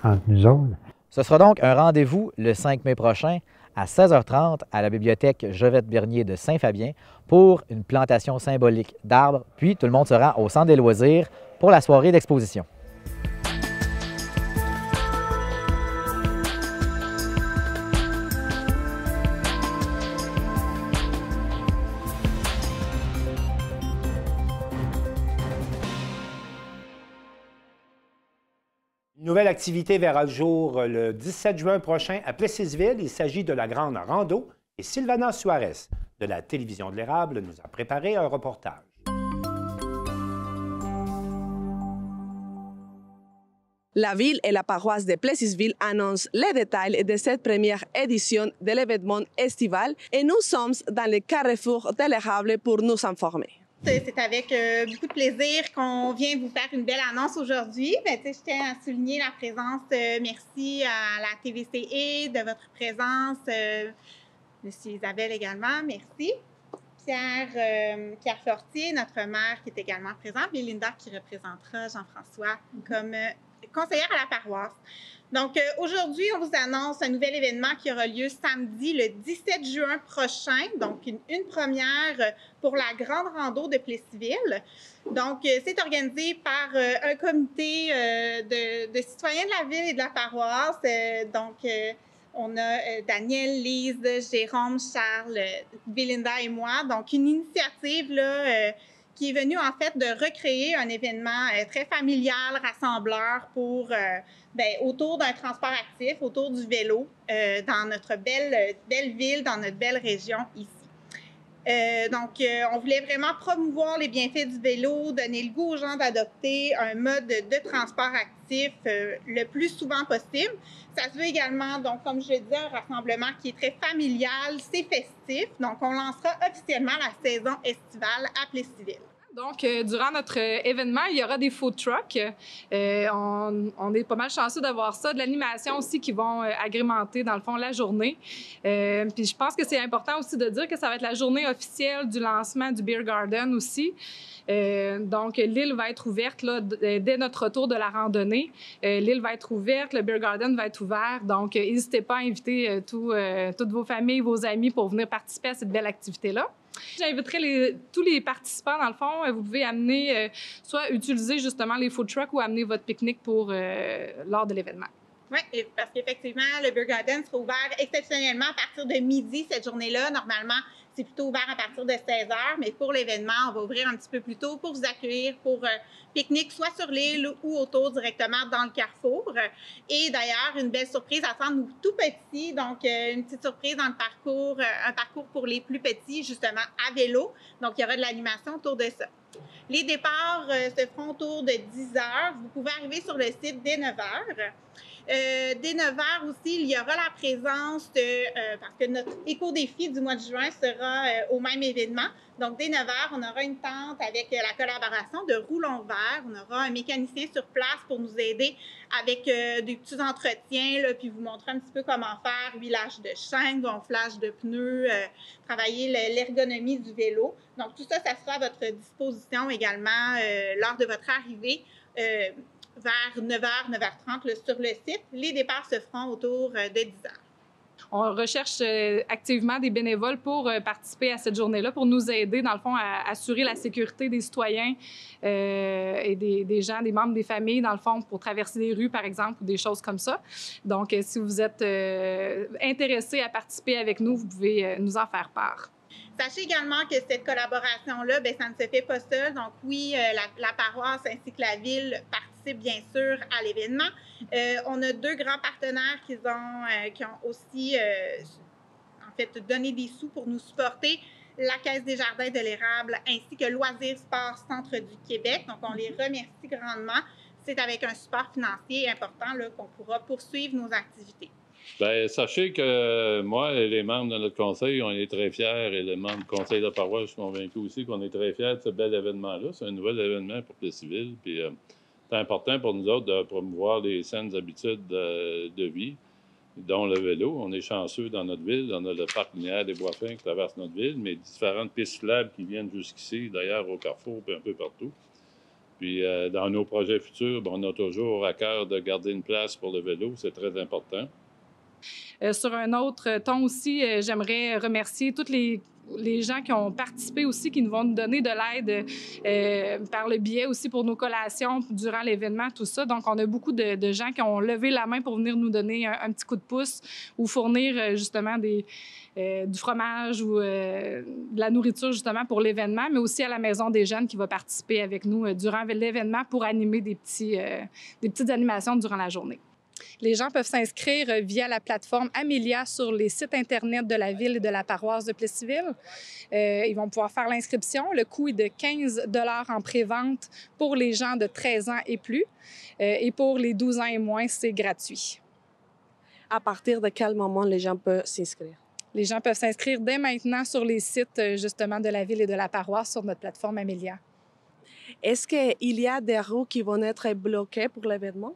entre nous autres. Ce sera donc un rendez-vous le 5 mai prochain à 16h30 à la bibliothèque Jovette Bernier de Saint-Fabien pour une plantation symbolique d'arbres. Puis tout le monde se rend au Centre des loisirs pour la soirée d'exposition. Une nouvelle activité verra le jour le 17 juin prochain à Plessisville. Il s'agit de la Grande Rando et Sylvana Suarez de la Télévision de l'Érable nous a préparé un reportage. La ville et la paroisse de Plessisville annoncent les détails de cette première édition de l'événement estival et nous sommes dans le carrefour de l'Érable pour nous informer. C'est avec beaucoup de plaisir qu'on vient vous faire une belle annonce aujourd'hui. Je tiens à souligner la présence, merci à la TVCE de votre présence, Monsieur Isabelle également, merci. Pierre Fortier, notre maire qui est également présent, et Linda qui représentera Jean-François comme conseillère à la paroisse. Donc, aujourd'hui, on vous annonce un nouvel événement qui aura lieu samedi, le 17 juin prochain. Donc, une première pour la Grande Rando de Plessisville. Donc, c'est organisé par un comité de citoyens de la ville et de la paroisse. On a Daniel, Lise, Jérôme, Charles, Belinda et moi. Donc, une initiative là, qui est venue en fait de recréer un événement très familial, rassembleur pour autour d'un transport actif, autour du vélo, dans notre belle ville, dans notre belle région ici. On voulait vraiment promouvoir les bienfaits du vélo, donner le goût aux gens d'adopter un mode de transport actif le plus souvent possible. Ça se veut également, donc, comme je le disais, un rassemblement qui est très familial, c'est festif. Donc, on lancera officiellement la saison estivale à Plessisville. Donc, durant notre événement, il y aura des food trucks. On est pas mal chanceux d'avoir ça. De l'animation aussi qui vont agrémenter, dans le fond, la journée. Puis je pense que c'est important aussi de dire que ça va être la journée officielle du lancement du Beer Garden aussi. Donc, l'île va être ouverte là, dès notre retour de la randonnée. L'île va être ouverte, le Beer Garden va être ouvert. Donc, n'hésitez pas à inviter toutes vos familles, vos amis pour venir participer à cette belle activité-là. J'inviterai tous les participants, dans le fond. Vous pouvez amener, soit utiliser justement les food trucks ou amener votre pique-nique lors de l'événement. Oui, parce qu'effectivement, le Beer Garden sera ouvert exceptionnellement à partir de midi cette journée-là. Normalement, c'est plutôt ouvert à partir de 16h, mais pour l'événement, on va ouvrir un petit peu plus tôt pour vous accueillir pour pique-nique, soit sur l'île ou autour directement dans le carrefour. Et d'ailleurs, une belle surprise attend tout petits, donc une petite surprise dans le parcours, un parcours pour les plus petits, justement, à vélo. Donc, il y aura de l'animation autour de ça. Les départs se feront autour de 10h. Vous pouvez arriver sur le site dès 9h. Dès 9h aussi, il y aura la présence parce que notre éco-défi du mois de juin sera au même événement. Donc, dès 9h, on aura une tente avec la collaboration de Roulons Vert. On aura un mécanicien sur place pour nous aider avec des petits entretiens, là, puis vous montrer un petit peu comment faire huilage de chaîne, gonflage de pneus, travailler l'ergonomie du vélo. Donc, tout ça, ça sera à votre disposition également lors de votre arrivée vers 9h, 9h30 sur le site. Les départs se feront autour de 10h. On recherche activement des bénévoles pour participer à cette journée-là, pour nous aider, dans le fond, à assurer la sécurité des citoyens et des gens, des membres des familles, dans le fond, pour traverser les rues, par exemple, ou des choses comme ça. Donc, si vous êtes intéressé à participer avec nous, vous pouvez nous en faire part. Sachez également que cette collaboration-là, bien, ça ne se fait pas seul. Donc oui, la paroisse ainsi que la ville participent bien sûr à l'événement. On a 2 grands partenaires qui ont aussi en fait donné des sous pour nous supporter. La Caisse des Jardins de l'Érable ainsi que Loisirs Sport Centre du Québec. Donc on les remercie grandement. C'est avec un support financier important là, qu'on pourra poursuivre nos activités. Bien, sachez que moi et les membres de notre conseil, on est très fiers, et les membres du conseil de paroisse, je suis convaincu aussi qu'on est très fiers de ce bel événement-là. C'est un nouvel événement pour Plessisville, puis c'est important pour nous autres de promouvoir les saines habitudes de vie, dont le vélo. On est chanceux dans notre ville. On a le parc linéaire des Bois-Fins qui traverse notre ville, mais différentes pistes cyclables qui viennent jusqu'ici, d'ailleurs au Carrefour, puis un peu partout. Puis dans nos projets futurs, on a toujours à cœur de garder une place pour le vélo. C'est très important. Sur un autre ton aussi, j'aimerais remercier tous les gens qui ont participé aussi, qui nous vont nous donner de l'aide par le biais aussi pour nos collations durant l'événement, tout ça. Donc, on a beaucoup de gens qui ont levé la main pour venir nous donner un petit coup de pouce ou fournir justement du fromage ou de la nourriture justement pour l'événement, mais aussi à la Maison des jeunes qui va participer avec nous durant l'événement pour animer des petites animations durant la journée. Les gens peuvent s'inscrire via la plateforme Amélia sur les sites Internet de la ville et de la paroisse de Plessisville. Ils vont pouvoir faire l'inscription. Le coût est de 15 $ en pré-vente pour les gens de 13 ans et plus. Et pour les 12 ans et moins, c'est gratuit. À partir de quel moment les gens peuvent s'inscrire? Les gens peuvent s'inscrire dès maintenant sur les sites justement de la ville et de la paroisse sur notre plateforme Amélia. Est-ce qu'il y a des rues qui vont être bloquées pour l'événement?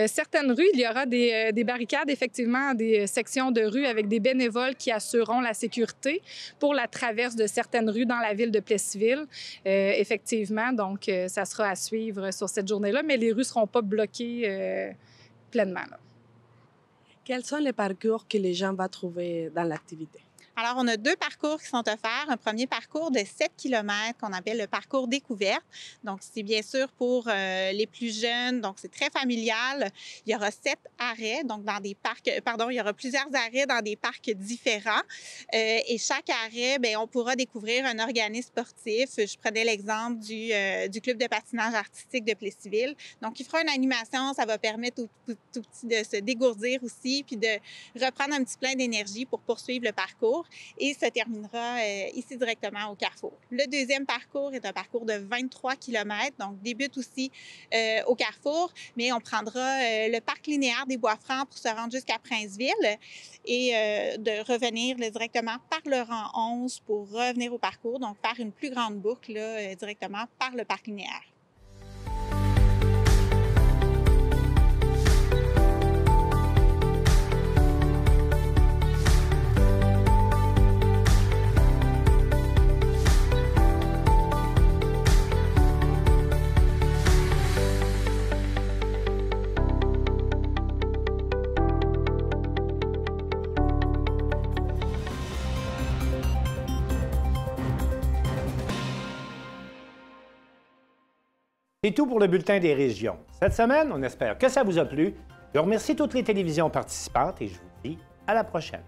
Certaines rues, il y aura des barricades, effectivement, des sections de rues avec des bénévoles qui assureront la sécurité pour la traverse de certaines rues dans la ville de Plessisville. Effectivement, donc ça sera à suivre sur cette journée-là, mais les rues ne seront pas bloquées pleinement. Là. Quels sont les parcours que les gens vont trouver dans l'activité? Alors, on a 2 parcours qui sont offerts. Un premier parcours de 7 km qu'on appelle le parcours découverte. Donc, c'est bien sûr pour les plus jeunes. Donc, c'est très familial. Il y aura 7 arrêts, donc dans des parcs, il y aura plusieurs arrêts dans des parcs différents. Et chaque arrêt, bien, on pourra découvrir un organisme sportif. Je prenais l'exemple du club de patinage artistique de Plessisville. Donc, il fera une animation. Ça va permettre tout petit de se dégourdir aussi, puis de reprendre un petit plein d'énergie pour poursuivre le parcours. Et se terminera ici directement au Carrefour. Le deuxième parcours est un parcours de 23 km, donc débute aussi au Carrefour, mais on prendra le parc linéaire des Bois-Francs pour se rendre jusqu'à Princeville et de revenir directement par le rang 11 pour revenir au parcours, donc par une plus grande boucle directement par le parc linéaire. C'est tout pour le Bulletin des régions. Cette semaine, on espère que ça vous a plu. Je remercie toutes les télévisions participantes et je vous dis à la prochaine.